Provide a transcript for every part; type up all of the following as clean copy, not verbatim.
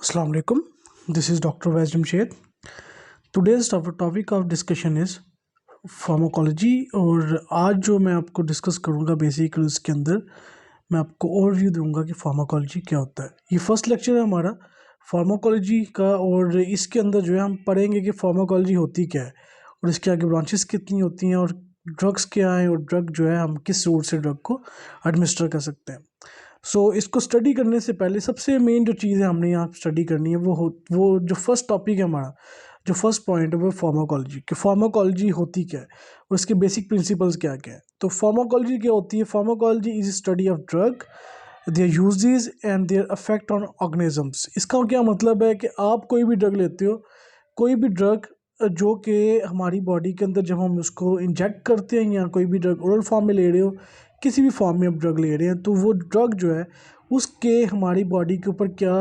Assalamu alaikum. This is Dr. Wais Jamshed. Today's topic of discussion is pharmacology. और आज जो मैं आपको डिस्कस करूँगा बेसिकली उसके अंदर मैं आपको ओवरव्यू दूंगा कि फार्माकोलॉजी क्या होता है। ये फर्स्ट लेक्चर है हमारा फार्माकोलॉजी का, और इसके अंदर जो है हम पढ़ेंगे कि फार्माकोलॉजी होती क्या है और इसके आगे ब्रांचेस कितनी होती हैं और ड्रग्स क्या है, और ड्रग जो है हम किस रूट से ड्रग को एडमिनिस्टर कर सकते हैं। इसको स्टडी करने से पहले सबसे मेन जो चीज़ है हमने यहाँ स्टडी करनी है वो जो फर्स्ट टॉपिक है हमारा, जो फर्स्ट पॉइंट है वो फार्माकोलॉजी कि फार्माकोलॉजी होती क्या है और इसके बेसिक प्रिंसिपल्स क्या क्या है। तो फार्माकोलॉजी क्या होती है? Pharmacology is study of drug, their uses and their effect on organisms. इसका क्या मतलब है कि आप कोई भी ड्रग लेते हो, कोई भी ड्रग जो कि हमारी बॉडी के अंदर जब हम उसको इंजेक्ट करते हैं या कोई भी ड्रग ओरल फॉर्म में ले रहे हो, किसी भी फॉर्म में आप ड्रग ले रहे हैं, तो वो ड्रग जो है उसके हमारी बॉडी के ऊपर क्या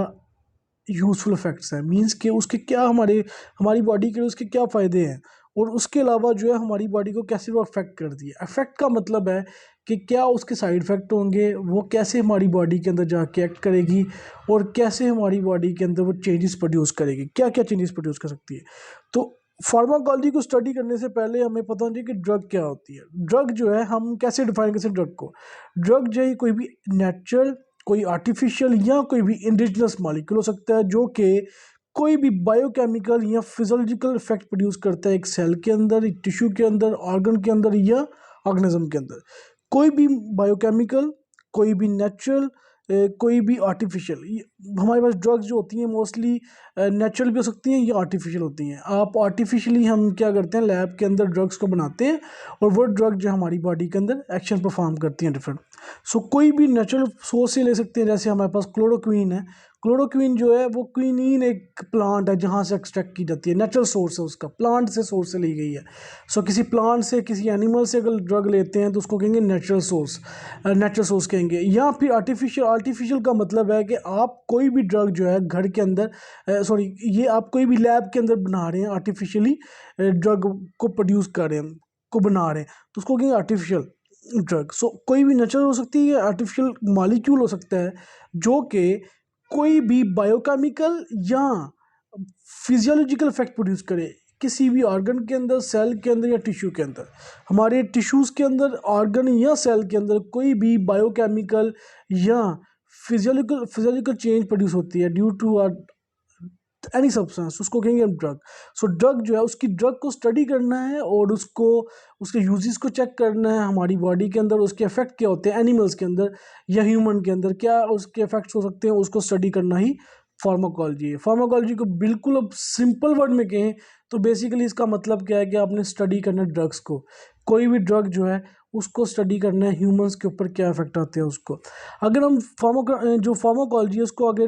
यूज़फुल इफ़ेक्ट्स हैं, मींस कि उसके क्या हमारी बॉडी के लिए उसके क्या फ़ायदे हैं, और उसके अलावा जो है हमारी बॉडी को कैसे वो अफेक्ट करती है। अफेक्ट का मतलब है कि क्या उसके साइड इफ़ेक्ट होंगे, वो कैसे हमारी बॉडी के अंदर जाके एक्ट करेगी और कैसे हमारी बॉडी के अंदर वो चेंजेस प्रोड्यूस करेगी, क्या क्या चेंजेस प्रोड्यूस कर सकती है। तो फार्माकोलॉजी को स्टडी करने से पहले हमें पता होना चाहिए कि ड्रग क्या होती है। ड्रग जो है हम कैसे डिफाइन करते हैं ड्रग को। ड्रग जो है कोई भी नेचुरल, कोई आर्टिफिशियल या कोई भी इंडिजिनस मॉलिक्यूल हो सकता है जो कि कोई भी बायोकेमिकल या फिजियोलॉजिकल इफेक्ट प्रोड्यूस करता है एक सेल के अंदर, एक टिश्यू के अंदर, ऑर्गन के अंदर या ऑर्गेनिज्म के अंदर। कोई भी बायोकेमिकल, कोई भी नेचुरल, कोई भी आर्टिफिशियल। हमारे पास ड्रग्स जो होती हैं मोस्टली नेचुरल भी हो सकती हैं या आर्टिफिशियल होती हैं। आप आर्टिफिशियली हम क्या करते हैं, लैब के अंदर ड्रग्स को बनाते हैं और वो ड्रग जो हमारी बॉडी के अंदर एक्शन परफॉर्म करती हैं डिफरेंट। कोई भी नेचुरल सोर्स से ले सकते हैं, जैसे हमारे पास क्लोरोक्वीन है। क्लोरोक्वीन जो है वो क्विनीन एक प्लांट है जहाँ से एक्सट्रैक्ट की जाती है, नेचुरल सोर्स है उसका, प्लांट से सोर्स से ली गई है। किसी प्लांट से, किसी एनिमल से अगर ड्रग लेते हैं तो उसको कहेंगे नेचुरल सोर्स, नेचुरल सोर्स कहेंगे। या फिर आर्टिफिशियल। आर्टिफिशियल का मतलब है कि आप कोई भी ड्रग जो है घर के अंदर, ये आप कोई भी लैब के अंदर बना रहे हैं, आर्टिफिशियली ड्रग को प्रोड्यूस कर रहे हैं, को बना रहे हैं, तो उसको कहेंगे आर्टिफिशियल ड्रग। कोई भी नेचुरल हो सकती है, आर्टिफिशियल मॉलिक्यूल हो सकता है जो कि कोई भी बायोकेमिकल या फिजियोलॉजिकल इफेक्ट प्रोड्यूस करे किसी भी ऑर्गन के अंदर, सेल के अंदर या टिश्यू के अंदर। हमारे टिश्यूज़ के अंदर, ऑर्गन या सेल के अंदर कोई भी बायोकेमिकल या फिजियोलॉजिकल चेंज प्रोड्यूस होती है ड्यू टू एनी सब्सटेंस, उसको कहेंगे हम ड्रग। ड्रग जो है उसकी ड्रग को स्टडी करना है और उसको, उसके यूजेस को चेक करना है हमारी बॉडी के अंदर, उसके इफेक्ट क्या होते हैं एनिमल्स के अंदर या ह्यूमन के अंदर, क्या उसके इफेक्ट्स हो सकते हैं, उसको स्टडी करना ही फार्माकोलॉजी है। फार्माकोलॉजी को बिल्कुल अब सिंपल वर्ड में कहें तो बेसिकली इसका मतलब क्या है कि आपने स्टडी करना है ड्रग्स को। कोई भी ड्रग जो है उसको स्टडी करना है, ह्यूमंस के ऊपर क्या इफेक्ट आते हैं उसको। अगर हम जो फार्माकोलॉजी है उसको आगे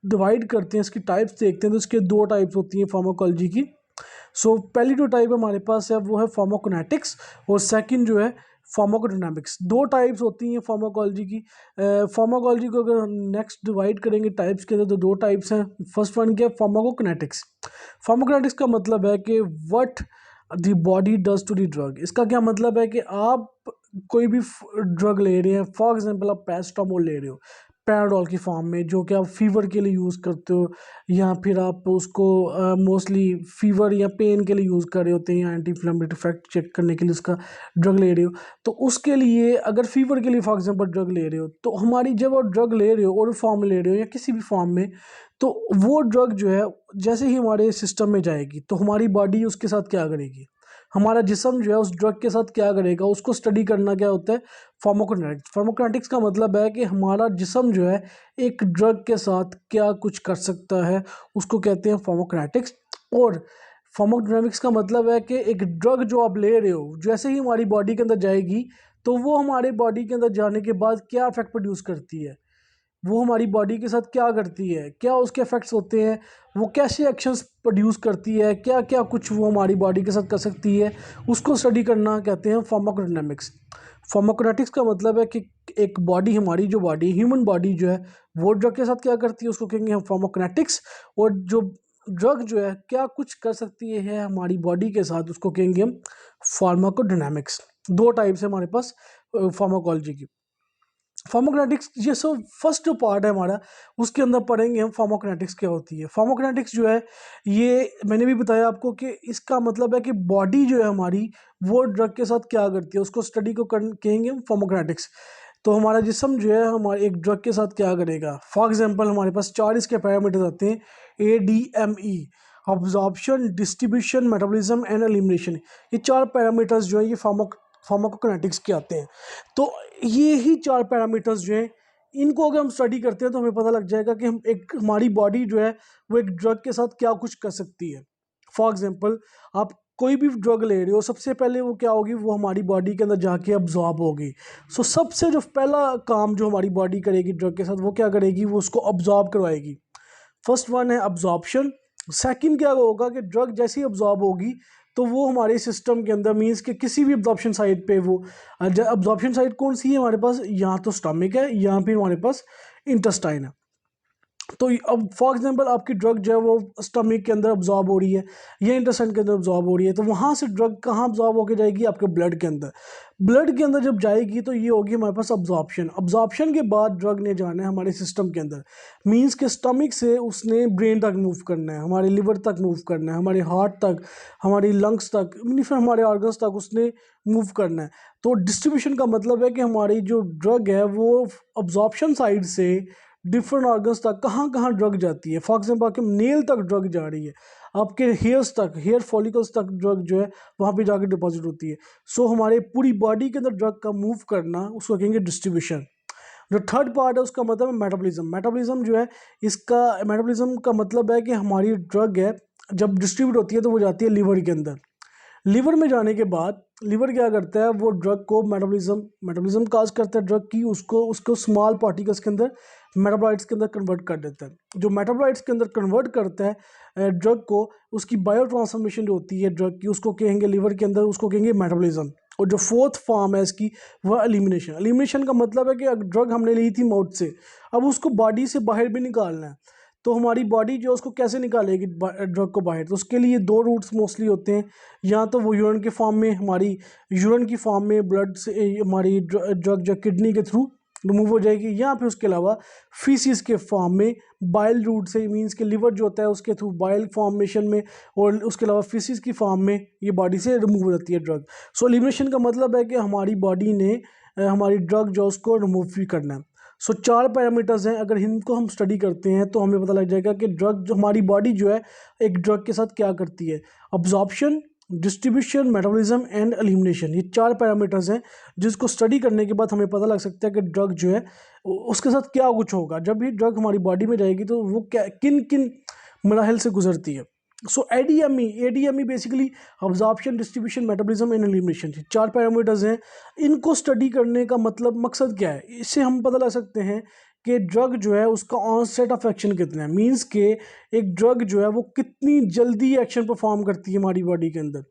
डिवाइड करते हैं, इसकी टाइप्स देखते हैं, तो इसके दो टाइप्स होती हैं फार्माकोलॉजी की। पहली जो टाइप हमारे पास है वो है फार्माकोकिनेटिक्स, और सेकंड जो है फार्माकोडायनामिक्स। दो टाइप्स होती हैं फार्माकोलॉजी की। फार्माकोलॉजी को अगर हम नेक्स्ट डिवाइड करेंगे टाइप्स के अंदर तो दो टाइप्स हैं। फर्स्ट वन क्या है? फार्माकोकिनेटिक्स। फार्माकोकिनेटिक्स का मतलब है कि what the body does to the drug. इसका क्या मतलब है कि आप कोई भी ड्रग ले रहे हैं, फॉर एग्जांपल आप पैरासिटामोल ले रहे हो पैराडोल की फॉर्म में, जो कि आप फीवर के लिए यूज़ करते हो, या फिर आप उसको मोस्टली फीवर या पेन के लिए यूज़ कर रहे होते हैं, या एंटी इन्फ्लेमेटरी इफेक्ट चेक करने के लिए उसका ड्रग ले रहे हो। तो उसके लिए अगर फीवर के लिए फॉर एग्जांपल ड्रग ले रहे हो, तो हमारी जब आप ड्रग ले रहे हो और फॉर्म में ले रहे हो या किसी भी फॉर्म में, तो वो ड्रग जो है जैसे ही हमारे सिस्टम में जाएगी तो हमारी बॉडी उसके साथ क्या करेगी, हमारा जिस्म जो है उस ड्रग के साथ क्या करेगा, उसको स्टडी करना क्या होता है? फार्माकोकिनेटिक्स। फार्माकोकिनेटिक्स का मतलब है कि हमारा जिस्म जो है एक ड्रग के साथ क्या कुछ कर सकता है, उसको कहते हैं फार्माकोकिनेटिक्स। और फार्माकोडायनामिक्स का मतलब है कि एक ड्रग जो आप ले रहे हो जैसे ही हमारी बॉडी के अंदर जाएगी तो वो हमारे बॉडी के अंदर जाने के बाद क्या इफेक्ट प्रोड्यूस करती है, वो हमारी बॉडी के साथ क्या करती है, क्या उसके इफेक्ट्स होते हैं, वो कैसे एक्शंस प्रोड्यूस करती है, क्या क्या कुछ वो हमारी बॉडी के साथ कर सकती है, उसको स्टडी करना कहते हैं फार्माकोडायनामिक्स। फार्माकोकिनेटिक्स का मतलब है कि एक बॉडी, हमारी जो बॉडी, ह्यूमन बॉडी जो है वो ड्रग के साथ क्या करती है, उसको कहेंगे हम फार्माकोकिनेटिक्स। और जो ड्रग जो है क्या कुछ कर सकती है हमारी बॉडी के साथ, उसको कहेंगे हम फार्माकोडायनामिक्स। दो टाइप्स है हमारे पास फार्माकोलॉजी की। फार्माकोकिनेटिक्स ये सब फर्स्ट जो पार्ट है हमारा, उसके अंदर पढ़ेंगे हम फार्माकोकिनेटिक्स क्या होती है। फार्माकोकिनेटिक्स जो है ये मैंने भी बताया आपको कि इसका मतलब है कि बॉडी जो है हमारी वो ड्रग के साथ क्या करती है, उसको स्टडी को कहेंगे हम फार्माकोकिनेटिक्स। तो हमारा जिस्म जो है हमारे एक ड्रग के साथ क्या करेगा। फॉर एग्जांपल हमारे पास 4 इसके पैरामीटर्स आते हैं, ADME, absorption, distribution, metabolism and elimination. ये 4 पैरामीटर्स जो है ये फार्माकोकिनेटिक्स के आते हैं। तो ये ही 4 पैरामीटर्स जो हैं इनको अगर हम स्टडी करते हैं तो हमें पता लग जाएगा कि हम एक हमारी बॉडी जो है वो एक ड्रग के साथ क्या कुछ कर सकती है। फॉर एग्जांपल आप कोई भी ड्रग ले रहे हो, सबसे पहले वो क्या होगी, वो हमारी बॉडी के अंदर जाके अब्जॉर्ब होगी। सो सबसे जो पहला काम जो हमारी बॉडी करेगी ड्रग के साथ वो क्या करेगी, वो उसको अब्जॉर्ब करवाएगी। फर्स्ट वन है अब्जॉर्प्शन। सेकंड क्या होगा कि ड्रग जैसे ही अब्जॉर्ब होगी तो वो हमारे सिस्टम के अंदर मींस कि किसी भी अब्जॉर्प्शन साइट पे वो अब्जॉर्प्शन साइट कौन सी है हमारे पास, यहाँ तो स्टमक है, यहाँ पे हमारे पास इंटेस्टाइन है। तो अब फॉर एग्जांपल आपकी ड्रग जो है वो स्टमक के अंदर अब्जॉर्ब हो रही है या इंटेस्टाइन के अंदर अब्जॉर्ब हो रही है, तो वहाँ से ड्रग कहाँ अब्जॉर्ब होकर जाएगी, आपके ब्लड के अंदर। ब्लड के अंदर जब जाएगी तो ये होगी हमारे पास अब्जॉर्प्शन। अब्जॉर्प्शन के बाद ड्रग ने जाना है हमारे सिस्टम के अंदर, मींस के स्टमक से उसने ब्रेन तक मूव करना है, हमारे लिवर तक मूव करना है, हमारे हार्ट तक, हमारी लंग्स तक, फिर हमारे ऑर्गन्स तक उसने मूव करना है। तो डिस्ट्रीब्यूशन का मतलब है कि हमारी जो ड्रग है वो अब्जॉर्प्शन साइड से डिफरेंट ऑर्गन्स तक कहाँ कहाँ ड्रग जाती है। फॉर एग्जांपल आपके नेल तक ड्रग जा रही है, आपके हेयर्स तक, हेयर फॉलिकल्स तक ड्रग जो है वहाँ पे जाकर डिपॉजिट होती है। सो हमारे पूरी बॉडी के अंदर ड्रग का मूव करना उसको कहेंगे डिस्ट्रीब्यूशन। जो थर्ड पार्ट है उसका मतलब है मेटाबॉलिज्म। मेटाबॉलिज्म जो है इसका मेटाबॉलिज्म का मतलब है कि हमारी ड्रग है जब डिस्ट्रीब्यूट होती है तो वो जाती है लीवर के अंदर। लीवर में जाने के बाद लीवर क्या करता है, वो ड्रग को मेटाबॉलिज्म काज करता है ड्रग की, उसको उसको स्मॉल पार्टिकल्स के अंदर मेटाबॉलाइट्स के अंदर कन्वर्ट कर देता है। जो मेटाबॉलाइट्स के अंदर कन्वर्ट करता है ड्रग को, उसकी बायो ट्रांसफॉर्मेशन जो होती है ड्रग की, उसको कहेंगे लीवर के अंदर, उसको कहेंगे मेटाबॉलिज्म। और जो फोर्थ फॉर्म है इसकी वह एलिमिनेशन। एलिमिनेशन का मतलब है कि ड्रग हमने ली थी माउथ से, अब उसको बॉडी से बाहर भी निकालना है। तो हमारी बॉडी जो उसको कैसे निकालेगी ड्रग को बाहर, तो उसके लिए 2 रूट्स मोस्टली होते हैं। या तो वो यूरिन के फॉर्म में, हमारी यूरिन की फॉर्म में ब्लड से हमारी ड्रग जो किडनी के थ्रू रिमूव हो जाएगी, या फिर उसके अलावा फीसिस के फॉर्म में बाइल रूट से, मींस के लिवर जो होता है उसके थ्रू बाइल फॉर्मेशन में, और उसके अलावा फीसिस की फॉर्म में ये बॉडी से रिमूव हो जाती है ड्रग। सो एलिमिनेशन का मतलब है कि हमारी बॉडी ने हमारी ड्रग जो उसको रिमूव भी करना है। सो 4 पैरामीटर्स हैं, अगर इनको हम स्टडी करते हैं तो हमें पता लग जाएगा कि ड्रग जो हमारी बॉडी जो है एक ड्रग के साथ क्या करती है। Absorption, distribution, metabolism and elimination, ये 4 पैरामीटर्स हैं जिसको स्टडी करने के बाद हमें पता लग सकता है कि ड्रग जो है उसके साथ क्या कुछ होगा। जब भी ड्रग हमारी बॉडी में जाएगी तो वो क्या किन किन मराहल से गुजरती है। So ADME basically absorption, distribution, metabolism and elimination, 4 parameters हैं। इनको स्टडी करने का मतलब मकसद क्या है, इससे हम पता लग सकते हैं कि ड्रग जो है उसका ऑनसेट ऑफ एक्शन कितना है, मींस के एक ड्रग जो है वो कितनी जल्दी एक्शन परफॉर्म करती है हमारी बॉडी के अंदर,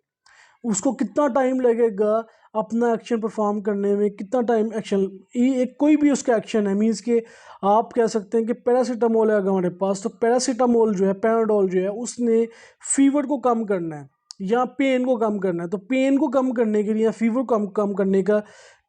उसको कितना टाइम लगेगा अपना एक्शन परफॉर्म करने में, कितना टाइम एक्शन, ये एक कोई भी उसका एक्शन है। मींस के आप कह सकते हैं कि पैरासीटामोल है अगर हमारे पास, तो पैरासीटामोल जो है, पैराडोल जो है, उसने फीवर को कम करना है या पेन को कम करना है। तो पेन को कम करने के लिए या फीवर को कम करने का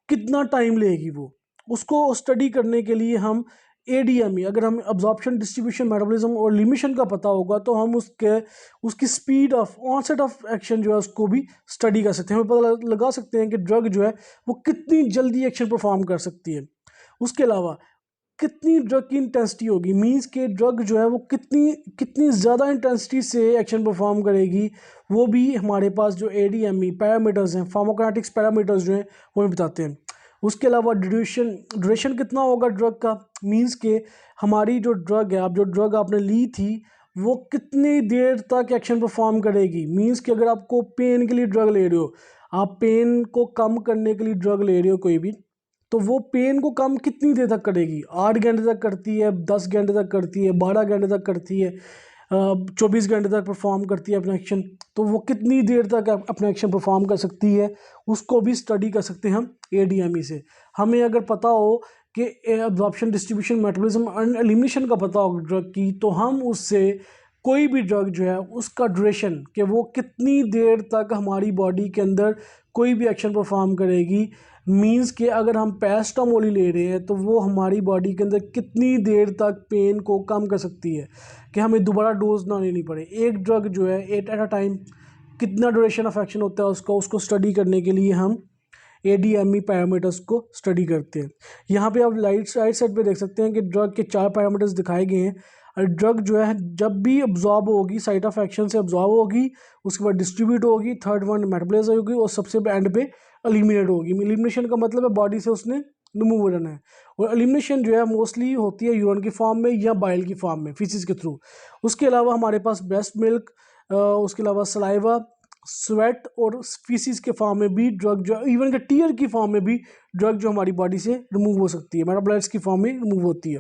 कितना टाइम लेगी वो, उसको स्टडी करने के लिए हम एडीएमई, अगर हम अब्जॉर्प्शन, डिस्ट्रीब्यूशन, मेटाबॉलिज्म और लिमिशन का पता होगा तो हम उसकी speed of onset of action जो है उसको भी स्टडी कर सकते हैं। हमें पता लगा सकते हैं कि ड्रग जो है वो कितनी जल्दी एक्शन परफॉर्म कर सकती है। उसके अलावा कितनी ड्रग की इंटेंसिटी होगी, मींस के ड्रग जो है वो कितनी कितनी ज़्यादा इंटेंसिटी से एक्शन परफॉर्म करेगी, वो भी हमारे पास जो एडीएमई पैरामीटर्स हैं, फार्माकोकिनेटिक्स पैरामीटर्स जो हैं वो हमें बताते हैं। उसके अलावा ड्यूरेशन कितना होगा ड्रग का, मींस के हमारी जो ड्रग है, आप जो ड्रग आपने ली थी वो कितनी देर तक एक्शन परफॉर्म करेगी। मींस कि अगर आपको पेन के लिए ड्रग ले रहे हो, आप पेन को कम करने के लिए ड्रग ले रहे हो कोई भी, तो वो पेन को कम कितनी देर तक करेगी, 8 घंटे तक करती है, 10 घंटे तक करती है, 12 घंटे तक करती है, 24 घंटे तक परफॉर्म करती है अपना एक्शन। तो वो कितनी देर तक अपना एक्शन परफॉर्म कर सकती है, उसको भी स्टडी कर सकते हैं हम एडीएमई से। हमें अगर पता हो कि absorption, distribution, metabolism and elimination का पता हो ड्रग की, तो हम उससे कोई भी ड्रग जो है उसका ड्यूरेशन, कि वो कितनी देर तक हमारी बॉडी के अंदर कोई भी एक्शन परफॉर्म करेगी, मींस कि अगर हम पैरासिटामोल ले रहे हैं तो वो हमारी बॉडी के अंदर कितनी देर तक पेन को कम कर सकती है कि हमें दोबारा डोज ना लेनी पड़े। एक ड्रग जो है एट अ टाइम कितना ड्यूरेशन ऑफ एक्शन होता है उसको स्टडी करने के लिए हम ADME पैरामीटर्स को स्टडी करते हैं। यहाँ पे आप राइट साइड पे देख सकते हैं कि ड्रग के 4 पैरामीटर्स दिखाए गए हैं। और ड्रग जो है जब भी अब्जॉर्ब होगी, साइट ऑफ एक्शन से अब्जॉर्ब होगी, उसके बाद डिस्ट्रीब्यूट होगी, थर्ड वन मेटाबोलाइज होगी और सबसे एंड पे एलिमिनेट होगी। एलिमिनेशन का मतलब है बॉडी से उसने रिमूव हो जाना है। और एलिमिनेशन जो है मोस्टली होती है यूरिन की फॉर्म में या बाइल की फॉर्म में, फीसिस के थ्रू। उसके अलावा हमारे पास ब्रेस्ट मिल्क, उसके अलावा सलाइवा, स्वेट और फीसिस के फॉर्म में भी ड्रग जो, इवन के टीयर की फॉर्म में भी ड्रग जो हमारी बॉडी से रिमूव हो सकती है, मेटाबोलाइट्स की फॉर्म में रिमूव होती है।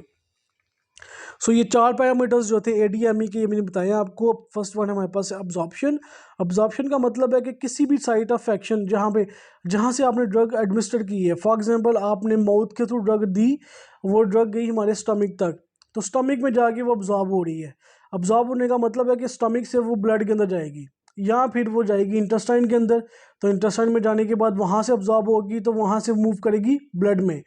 सो ये 4 पैरामीटर्स जो थे ADME के, ये मैंने बताया आपको। फर्स्ट वन हमारे पास अब्जॉर्प्शन। अब्जॉर्प्शन का मतलब है कि किसी भी साइट ऑफ एक्शन जहाँ से आपने ड्रग एडमिनिस्टर की है, फॉर एग्जांपल आपने माउथ के थ्रू ड्रग दी, वो ड्रग गई हमारे स्टमक तक, तो स्टमक में जाके वो अब्जॉर्ब हो रही है। अब्जॉर्ब होने का मतलब है कि स्टमक से वो ब्लड के अंदर जाएगी या फिर वो जाएगी इंटेस्टाइन के अंदर, तो इंटेस्टाइन में जाने के बाद वहाँ से अब्जॉर्ब होगी तो वहाँ से मूव करेगी ब्लड में।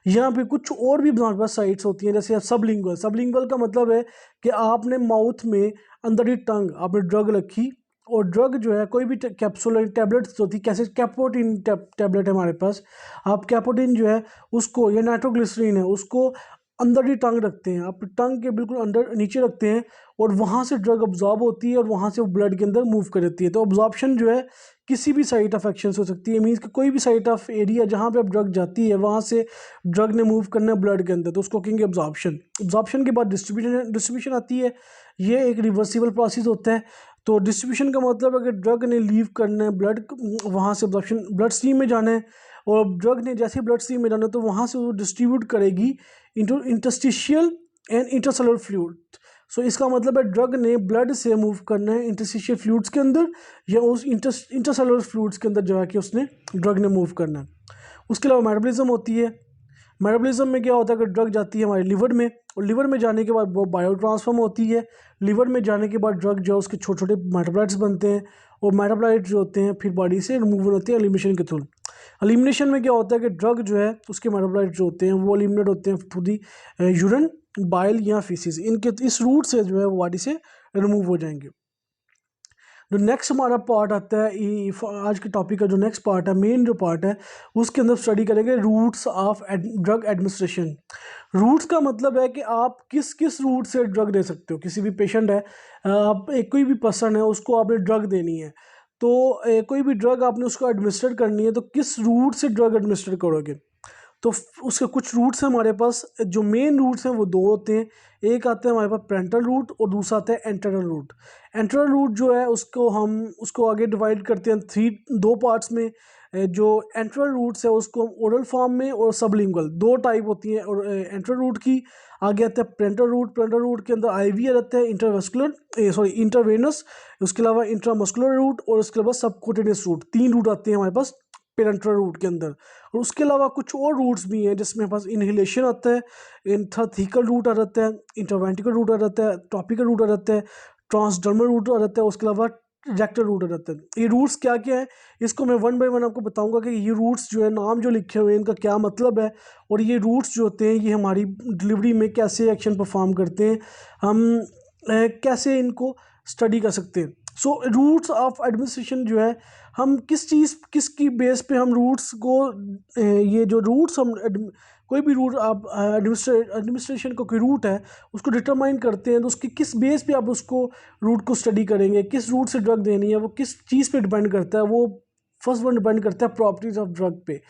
यहाँ पे कुछ और भी हमारे पास साइट्स होती हैं, जैसे सबलिंगुअल। सबलिंगुअल का मतलब है कि आपने माउथ में अंदर ही टंग आपने ड्रग रखी, और ड्रग जो है कोई भी कैप्सूल टैबलेट्स होती है, कैसे कैपोटिन टैबलेट है हमारे पास, आप कैपोटिन जो है उसको, या नाइट्रोग्लिसरीन है, उसको अंदर ही टंग रखते हैं, आप टंग के बिल्कुल अंदर नीचे रखते हैं और वहाँ से ड्रग अब्जॉर्ब होती है और वहाँ से वो ब्लड के अंदर मूव कर देती है। तो अब्जॉर्प्शन जो है किसी भी साइट ऑफ एक्शन से हो सकती है, मीन्स कि कोई भी साइट ऑफ एरिया जहाँ पे अब ड्रग जाती है वहाँ से ड्रग ने मूव करना है ब्लड के अंदर, तो उसको कहेंगे अब्जॉर्प्शन। अब्जॉर्प्शन के बाद डिस्ट्रीब्यूशन आती है, ये एक रिवर्सिबल प्रोसेस होता है। तो डिस्ट्रीब्यूशन का मतलब है कि ड्रग ने लीव करना है ब्लड, वहाँ से अब्जॉर्प्शन ब्लड स्ट्रीम में जाना है, और ड्रग ने जैसे ब्लड स्ट्रीम में जाना है तो वहाँ से वो डिस्ट्रीब्यूट करेगी into interstitial and intercellular fluid. So इसका मतलब है ड्रग ने ब्लड से मूव करना है इंटरस्टिशियल फ्लूइड्स के अंदर या उस इंटरसेलुलर फ्लूइड्स के अंदर जाके उसने ड्रग ने मूव करना है। उसके अलावा मेटाबॉलिज्म होती है। मेटाबॉलिज्म में क्या होता है कि ड्रग जाती है हमारे लिवर में, और लिवर में जाने के बाद वो बायो ट्रांसफॉर्म होती है। लिवर में जाने के बाद ड्रग जो है उसके छोटे छोटे मेटाबोलाइट्स बनते हैं, और मेटाबोलाइट्स जो होते हैं फिर बॉडी से रिमूव होते हैं एलिमिनेशन के थ्रू। एलिमिनेशन में क्या होता है कि ड्रग जो है उसके मेटाबोलाइट्स जो होते हैं वो एलिमिनेट होते हैं थ्रू दी यूरिन, बाइल या फीसिस, इनके इस रूट से जो है वो बॉडी से रिमूव हो जाएंगे। जो नेक्स्ट हमारा पार्ट आता है, आज के टॉपिक का जो नेक्स्ट पार्ट है, मेन जो पार्ट है, उसके अंदर स्टडी करेंगे routes of drug administration. Routes का मतलब है कि आप किस किस रूट से ड्रग दे सकते हो। किसी भी पेशेंट है, आप एक कोई भी पर्सन है, उसको आपने ड्रग देनी है, तो कोई भी ड्रग आपने उसको एडमिनिस्टर करनी है, तो किस रूट से ड्रग एडमिनिस्टर करोगे। तो उसके कुछ रूट्स हैं हमारे पास। जो मेन रूट्स हैं वो 2 होते हैं, एक आता है हमारे पास पेरेंटल रूट और दूसरा आता है एंटेरल रूट। एंटेरल रूट जो है उसको आगे डिवाइड करते हैं 2 पार्ट्स में। जो एंटेरल रूट्स है उसको ओरल फॉर्म में और सबलिंगुअल 2 टाइप होती हैं और एंटेरल रूट की। आगे आता है पेरेंटल रूट। पेरेंटल रूट के अंदर IV रहता है, इंटरवेनस, उसके अलावा इंट्रामस्कुलर रूट और उसके अलावा सबक्यूटेनियस रूट। 3 रूट आते हैं हमारे पास पेरेंटल रूट के अंदर। और उसके अलावा कुछ और रूट्स भी हैं जिसमें पास इनहेलेशन आता है, इंट्राथीकल रूट आ जाता है, इंटरवेंट्रिकल रूट आ जाता है, टॉपिकल रूट आ जाता है, ट्रांसडर्मल रूट आ जाता है, उसके अलावा रेक्टल रूट आ जाता है। ये रूट्स क्या क्या है, इसको मैं 1 बाय 1 आपको बताऊंगा कि ये रूट्स जो है, नाम जो लिखे हुए हैं इनका क्या मतलब है, और ये रूट्स जो होते हैं ये हमारी डिलीवरी में कैसे एक्शन परफॉर्म करते हैं, हम कैसे इनको स्टडी कर सकते हैं। सो रूट्स ऑफ एडमिनिस्ट्रेशन जो है, हम किसकी बेस पे हम रूट्स को, ये जो रूट्स हम कोई भी रूट आप एडमिनिस्ट्रेशन का कोई रूट है उसको डिटरमाइन करते हैं, तो उसकी किस बेस पे आप उसको रूट को स्टडी करेंगे, किस रूट से ड्रग देनी है, वो किस चीज़ पे डिपेंड करता है। वो फर्स्ट वन डिपेंड करता है प्रॉपर्टीज़ ऑफ ड्रग पे,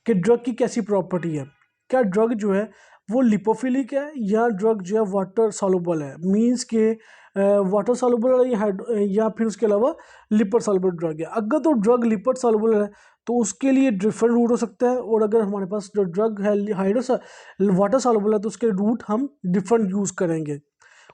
कि ड्रग की कैसी प्रॉपर्टी है। क्या ड्रग जो है वो लिपोफिलिक है या ड्रग जो है वाटर सॉल्युबल है, मींस के वाटर सॉल्युबल है या फिर उसके अलावा लिपिड सॉल्युबल ड्रग है। अगर तो ड्रग लिपिड सॉल्युबल है तो उसके लिए डिफरेंट रूट हो सकता है, और अगर हमारे पास जो ड्रग है वाटर सॉल्युबल है तो उसके रूट हम डिफरेंट यूज़ करेंगे।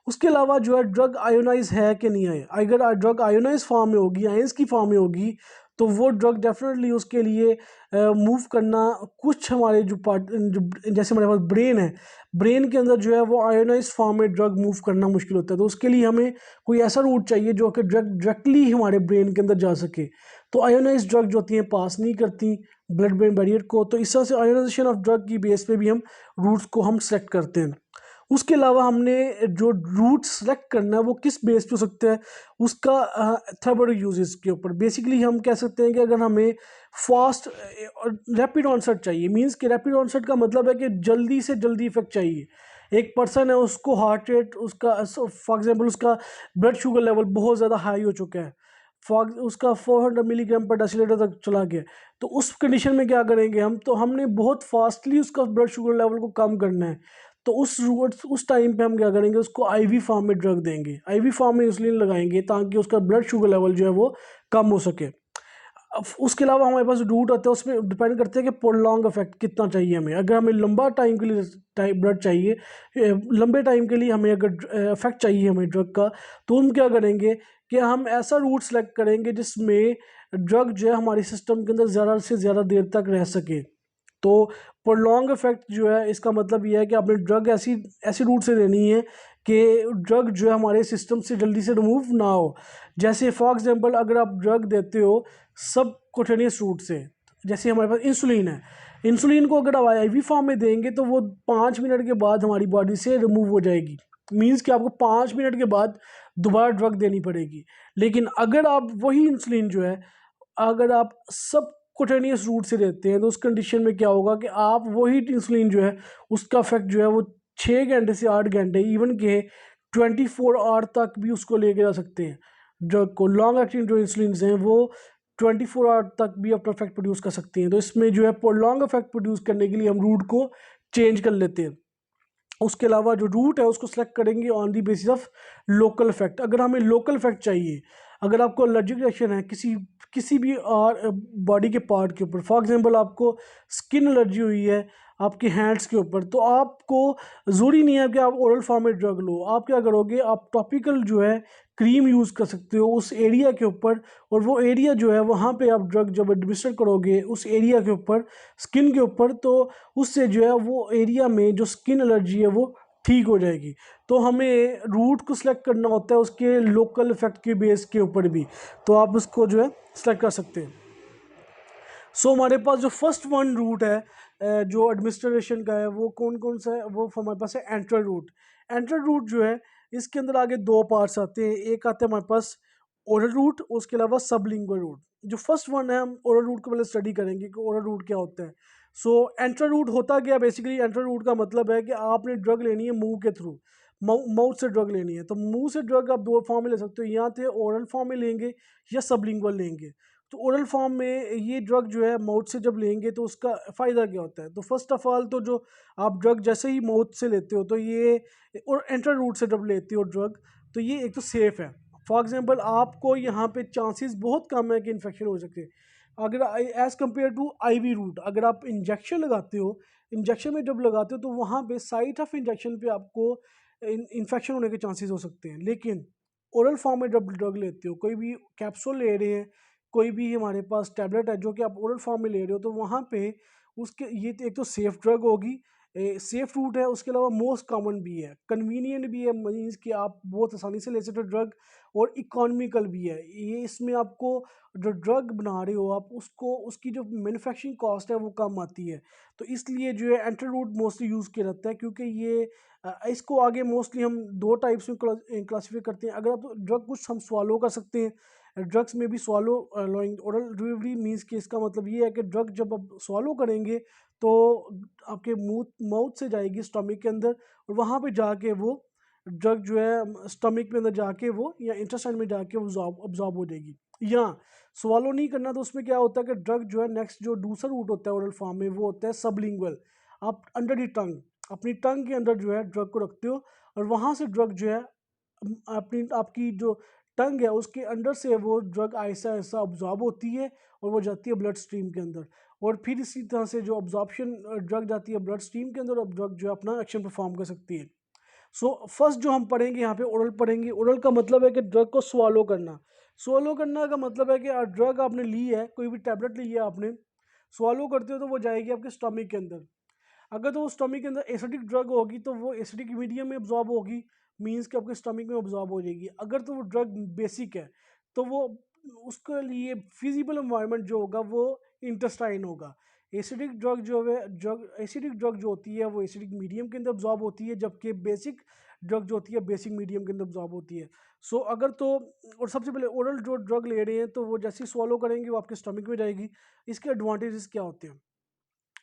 उसके अलावा जो है ड्रग आयोनाइज है कि नहीं है। अगर ड्रग आयोनाइज फॉर्म में होगी, आयंस की फॉर्म में होगी, तो वो ड्रग डेफिनेटली उसके लिए मूव करना, कुछ हमारे जो जैसे हमारे पास ब्रेन है, ब्रेन के अंदर जो है वो आयोनाइज फॉर्म में ड्रग मूव करना मुश्किल होता है, तो उसके लिए हमें कोई ऐसा रूट चाहिए जो कि ड्रग डायरेक्टली हमारे ब्रेन के अंदर जा सके। तो आयोनाइज ड्रग जो होती हैं पास नहीं करती ब्लड ब्रेन बैरियर को। तो इस तरह से आयोनाइजेशन ऑफ ड्रग की बेस पे भी हम रूट्स को हम सेलेक्ट करते हैं। उसके अलावा हमने जो रूट सेलेक्ट करना है वो किस बेस पे हो सकता है, उसका थेरेप्यूटिक यूजेस के ऊपर। बेसिकली हम कह सकते हैं कि अगर हमें फास्ट रैपिड ऑनसेट चाहिए, मींस कि रैपिड ऑनसेट का मतलब है कि जल्दी से जल्दी इफेक्ट चाहिए। एक पर्सन है, उसको हार्ट रेट उसका फॉर एग्जांपल उसका ब्लड शुगर लेवल बहुत ज़्यादा हाई हो चुका है, फॉर उसका 400 मिलीग्राम पर डेसीलीटर तक चला गया। तो उस कंडीशन में क्या करेंगे हम, तो हमने बहुत फास्टली उसका ब्लड शुगर लेवल को कम करना है। तो उस टाइम पे हम क्या करेंगे, उसको आईवी फॉर्म में ड्रग देंगे, आईवी फॉर्म में इंसुलिन लगाएंगे ताकि उसका ब्लड शुगर लेवल जो है वो कम हो सके। उसके अलावा हमारे पास रूट आता है, उसमें डिपेंड करते हैं कि प्रोलॉन्ग इफेक्ट कितना चाहिए हमें। अगर हमें लंबा टाइम के लिए ब्लड चाहिए, लंबे टाइम के लिए हमें अगर इफेक्ट चाहिए हमें ड्रग का, तो हम क्या करेंगे कि हम ऐसा रूट सेलेक्ट करेंगे जिसमें ड्रग जो है हमारे सिस्टम के अंदर ज़्यादा से ज़्यादा देर तक रह सके। तो प्रोलॉन्ग इफेक्ट जो है इसका मतलब यह है कि आपने ड्रग ऐसी ऐसी रूट से देनी है कि ड्रग जो है हमारे सिस्टम से जल्दी से रिमूव ना हो। जैसे फॉर एग्जांपल अगर आप ड्रग देते हो सब कोटेनियस रूट से, जैसे हमारे पास इंसुलिन है, इंसुलिन को अगर आप आईवी फॉर्म में देंगे तो वो 5 मिनट के बाद हमारी बॉडी से रिमूव हो जाएगी। मीन्स कि आपको 5 मिनट के बाद दोबारा ड्रग देनी पड़ेगी। लेकिन अगर आप वही इंसुलिन जो है अगर आप सब कुटेनियस रूट से देते हैं तो उस कंडीशन में क्या होगा कि आप वही इंसुलिन जो है उसका इफेक्ट जो है वो 6 घंटे से 8 घंटे, इवन के 24 आवर तक भी उसको लेके जा सकते हैं। ड्रग को लॉन्ग एक्टिंग जो इंसुलिन हैं वो 24 आवर तक भी अपना इफेक्ट प्रोड्यूस कर सकती हैं। तो इसमें जो है लॉन्ग इफेक्ट प्रोड्यूस करने के लिए हम रूट को चेंज कर लेते हैं। उसके अलावा जो रूट है उसको सेलेक्ट करेंगे on the basis of local effect. अगर हमें लोकल इफेक्ट चाहिए, अगर आपको एलर्जिक रिएक्शन है किसी किसी भी बॉडी के पार्ट के ऊपर, फॉर एग्जांपल आपको स्किन एलर्जी हुई है आपके हैंड्स के ऊपर, तो आपको ज़रूरी नहीं है कि आप ओरल फॉर्म में ड्रग लो। आप क्या करोगे, आप टॉपिकल जो है क्रीम यूज़ कर सकते हो उस एरिया के ऊपर, और वो एरिया जो है वहाँ पे आप ड्रग जब एडमिनिस्टर करोगे उस एरिया के ऊपर, स्किन के ऊपर, तो उससे जो है वो एरिया में जो स्किन एलर्जी है वो ठीक हो जाएगी। तो हमें रूट को सिलेक्ट करना होता है उसके लोकल इफेक्ट के बेस के ऊपर भी, तो आप उसको जो है सिलेक्ट कर सकते हैं। सो हमारे पास जो फर्स्ट वन रूट है जो एडमिनिस्ट्रेशन का है वो कौन कौन सा है, वो हमारे पास है एंटर रूट। एंटर रूट जो है इसके अंदर आगे दो पार्ट्स आते हैं, एक आता है हमारे पास ओरल रूट, उसके अलावा सबलिंगुअल रूट। जो फर्स्ट वन है हम ओरल रूट को पहले स्टडी करेंगे कि ओरल रूट क्या होता है। सो एंटर रूट होता क्या, बेसिकली एंटर रूट का मतलब है कि आपने ड्रग लेनी है मुंह के थ्रू, माउथ से ड्रग लेनी है। तो मुंह से ड्रग आप दो फॉर्म में ले सकते हो, या तो ओरल फॉर्म में लेंगे या सबलिंगुअल लेंगे। तो ओरल फॉर्म में ये ड्रग जो है माउथ से जब लेंगे तो उसका फ़ायदा क्या होता है, तो फर्स्ट ऑफ ऑल तो जो आप ड्रग जैसे ही माउथ से लेते हो तो ये, और एंटर रूट से जब लेते हो ड्रग तो ये एक तो सेफ़ है। फॉर एग्जांपल आपको यहाँ पे चांसेस बहुत कम है कि इन्फेक्शन हो सके। अगर as compare to IV route, अगर आप इंजेक्शन लगाते हो, इंजेक्शन में जब लगाते हो तो वहाँ पे साइट ऑफ इंजेक्शन पे आपको इन्फेक्शन होने के चांसेस हो सकते हैं। लेकिन ओरल फॉर्म में जब ड्रग लेते हो, कोई भी कैप्सूल ले रहे हैं, कोई भी हमारे पास टैबलेट है जो कि आप ओरल फॉर्म में ले रहे हो, तो वहाँ पे उसके ये तो एक तो सेफ ड्रग होगी, सेफ रूट है, उसके अलावा मोस्ट कॉमन भी है, कन्वीनियंट भी है, मीन्स कि आप बहुत आसानी से ले सकते हो ड्रग, और इकोनॉमिकल भी है ये। इसमें आपको जो ड्रग बना रहे हो आप उसको, उसकी जो मैन्युफैक्चरिंग कॉस्ट है वो कम आती है। तो इसलिए जो है एंटर रूट मोस्टली यूज़ किया जाता है, क्योंकि ये इसको आगे मोस्टली हम दो टाइप्स में क्लासीफाई करते हैं। अगर आप ड्रग कुछ हम स्वालो कर सकते हैं, ड्रग्स में भी swallow allowing oral delivery, means कि इसका मतलब ये है कि ड्रग जब आप स्वालो करेंगे तो आपके मुंह माउथ से जाएगी स्टमक के अंदर, और वहाँ पे जाके वो ड्रग जो है स्टमक के अंदर जाके वो, या इंटेस्टाइन में जाके वो अब्जॉर्ब हो जाएगी। या स्वालो नहीं करना तो उसमें क्या होता है कि ड्रग जो है नेक्स्ट जो दूसरा रूट होता है ओरल फॉर्म में वो होता है सबलिंगुअल। आप अंडर दी टंग, अपनी टंग के अंदर जो है ड्रग को रखते हो, और वहाँ से ड्रग जो है अपनी आपकी जो टंग है उसके अंदर से वो ड्रग ऐसा ऐसा ऑब्जॉर्ब होती है और वो जाती है ब्लड स्ट्रीम के अंदर, और फिर इसी तरह से जो ऑब्जॉर्प्शन ड्रग जाती है ब्लड स्ट्रीम के अंदर, और ड्रग जो है अपना एक्शन परफॉर्म कर सकती है। सो फर्स्ट जो हम पढ़ेंगे यहाँ पे ओरल पढ़ेंगे। ओरल का मतलब है कि ड्रग को स्वालो करना। स्वालो करना का मतलब है कि ड्रग आपने ली है, कोई भी टैबलेट ली है आपने, स्वालो करते हो तो वो जाएगी आपके स्टमक के अंदर। अगर तो वो स्टमक के अंदर एसिडिक ड्रग होगी तो वो एसिडिक मीडियम में अब्जॉर्ब होगी, मीन्स कि आपके स्टमक में अब्जॉर्ब हो जाएगी। अगर तो वो ड्रग बेसिक है तो वो उसके लिए फिजिबल एनवायरनमेंट जो होगा वो इंटेस्टाइन होगा। एसिडिक ड्रग एसिडिक ड्रग जो होती है वो एसिडिक मीडियम के अंदर अब्जॉर्ब होती है, जबकि बेसिक ड्रग जो होती है बेसिक मीडियम के अंदर अब्जॉर्ब होती है। सो अगर तो और सबसे पहले ओरल जो ड्रग ले रहे हैं तो वो जैसे ही swallow करेंगे वो आपके स्टमक में जाएगी। इसके एडवांटेजेस क्या होते हैं,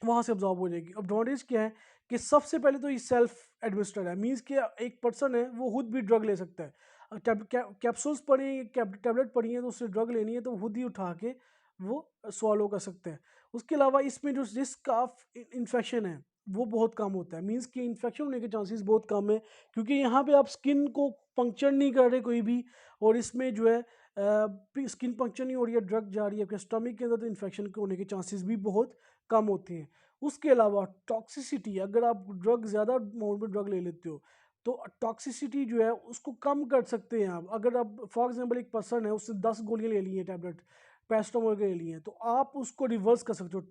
वहाँ से अब्जॉर्ब हो जाएगी। एडवांटेज क्या है कि सबसे पहले तो ये सेल्फ एडमिनिस्टर्ड है, मीन्स कि एक पर्सन है वो खुद भी ड्रग ले सकता है। कैप्सूल्स पड़ी हैं, टैबलेट पड़ी हैं, तो उससे ड्रग लेनी है तो खुद ही उठा के वो स्वालो कर सकते हैं। उसके अलावा इसमें जो रिस्क ऑफ इन्फेक्शन है वो बहुत कम होता है, मीन्स कि इन्फेक्शन होने के चांसेस बहुत कम है, क्योंकि यहाँ पे आप स्किन को पंक्चर नहीं कर रहे कोई भी, और इसमें जो है स्किन पंक्चर नहीं हो रही है, ड्रग जा रही है आपके स्टमक के अंदर, तो इन्फेक्शन के होने के चांसेस भी बहुत कम होते हैं। उसके अलावा टॉक्सिसिटी, अगर आप ड्रग ज़्यादा अमाउंट में ड्रग ले लेते हो तो टॉक्सिसिटी जो है उसको कम कर सकते हैं आप। अगर आप फॉर एग्जांपल एक पर्सन है उससे 10 गोलियां ले ली हैं, टैबलेट पैरासिटामोल के ले लिए हैं, तो आप उसको रिवर्स कर सकते हो।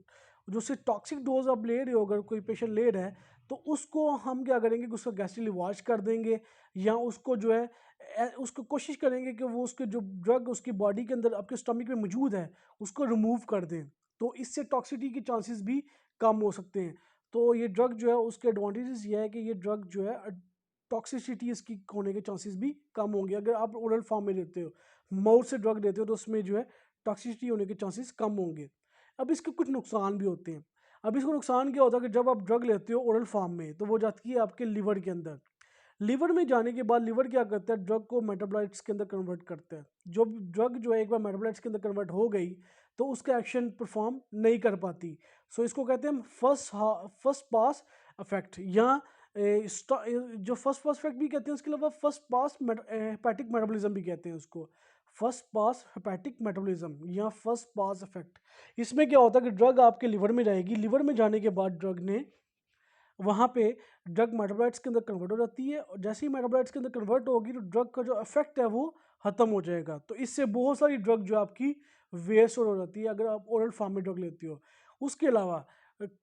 जो से टॉक्सिक डोज आप ले रहे हो, अगर कोई पेशेंट ले रहा है तो उसको हम क्या करेंगे कि उसका गैस्ट्रिक वॉश कर देंगे, या उसको जो है उसको कोशिश करेंगे कि वो उसके जो ड्रग उसकी बॉडी के अंदर आपके स्टमक में मौजूद है उसको रिमूव कर दें, तो इससे टॉक्सिसिटी के चांसेस भी कम हो सकते हैं। तो ये ड्रग जो है उसके एडवांटेजेस ये है कि ये ड्रग जो है टॉक्सिसिटी इसकी होने के चांसेस भी कम होंगे। अगर आप ओरल फॉर्म में देते हो, माउथ से ड्रग देते हो, तो उसमें जो है टॉक्सिसिटी होने के चांसेस कम होंगे। अब इसके कुछ नुकसान भी होते हैं। अब इसको नुकसान क्या होता है कि जब आप ड्रग लेते हो ओरल फॉर्म में तो वो जाती है आपके लिवर के अंदर। लिवर में जाने के बाद लिवर क्या करता है, ड्रग को मेटाबोलाइट्स के अंदर कन्वर्ट करता है। जो ड्रग जो है एक बार मेटाबोलाइट्स के अंदर कन्वर्ट हो गई तो उसका एक्शन परफॉर्म नहीं कर पाती। सो इसको कहते हैं फर्स्ट पास इफेक्ट, या जो फर्स्ट पास इफेक्ट भी कहते हैं, उसके अलावा फर्स्ट पास हेपेटिक मेटाबॉलिज्म भी कहते हैं उसको। फर्स्ट पास हेपेटिक मेटाबॉलिज्म या फर्स्ट पास इफेक्ट, इसमें क्या होता है कि ड्रग आपके लिवर में जाएगी, लिवर में जाने के बाद ड्रग ने वहाँ पे ड्रग मेटाबोलाइट्स के अंदर कन्वर्ट हो जाती है, और जैसे ही मेटाबोलाइट्स के अंदर कन्वर्ट होगी तो ड्रग का जो इफेक्ट है वो खत्म हो जाएगा। तो इससे बहुत सारी ड्रग जो आपकी वेस्ट हो जाती है अगर आप ओरल फॉर्म में ड्रग लेते हो। उसके अलावा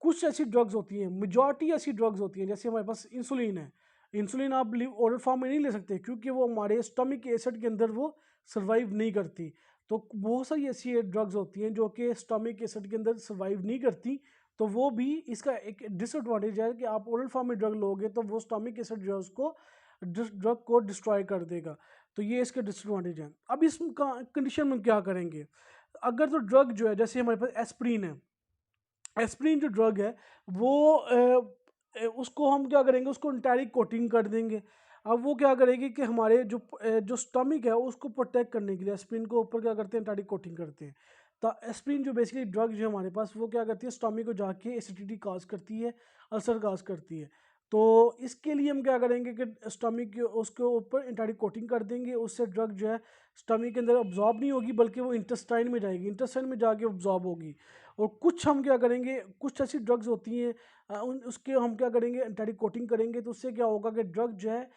कुछ ऐसी ड्रग्स होती हैं, मेजॉरिटी ऐसी ड्रग्स होती हैं, जैसे हमारे पास इंसुलिन है। इंसुलिन आप ओरल फॉर्म में नहीं ले सकते क्योंकि वो हमारे स्टमक एसिड के अंदर वो सर्वाइव नहीं करती। तो बहुत सारी ऐसी ड्रग्स होती हैं जो कि स्टमक एसिड के अंदर सर्वाइव नहीं करती, तो वो भी इसका एक डिसएडवांटेज है कि आप ओरल फॉर्म में ड्रग लोगे तो वो स्टमक एसिड जो है उसको ड्रग को डिस्ट्रॉय कर देगा। तो ये इसके डिसएडवांटेज हैं। अब इस कंडीशन में क्या करेंगे, अगर तो ड्रग जो है जैसे हमारे पास एस्प्रिन है, एस्प्रिन जो ड्रग है वो उसको हम क्या करेंगे, उसको इंटायरिक कोटिंग कर देंगे। अब वो क्या करेगी कि हमारे जो स्टमक है उसको प्रोटेक्ट करने के लिए एस्प्रिन को ऊपर क्या करते हैं, इंटायरिक कोटिंग करते हैं। तो एस्प्रिन जो बेसिकली ड्रग जो है हमारे पास वो क्या करती है, स्टमक को जाके एसिडिटी काज करती है, अल्सर काज करती है। तो इसके लिए हम क्या करेंगे कि स्टमक उसके ऊपर इंटायरिक कोटिंग कर देंगे, उससे ड्रग जो है स्टमक के अंदर अब्जॉर्ब नहीं होगी बल्कि वो इंटेस्टाइन में जाएगी, इंटेस्टाइन में जाके अब्जॉर्ब होगी। और कुछ हम क्या करेंगे, कुछ ऐसी ड्रग्स होती हैं उसके हम क्या करेंगे, एंटाइक कोटिंग करेंगे, तो उससे क्या होगा कि ड्रग जो है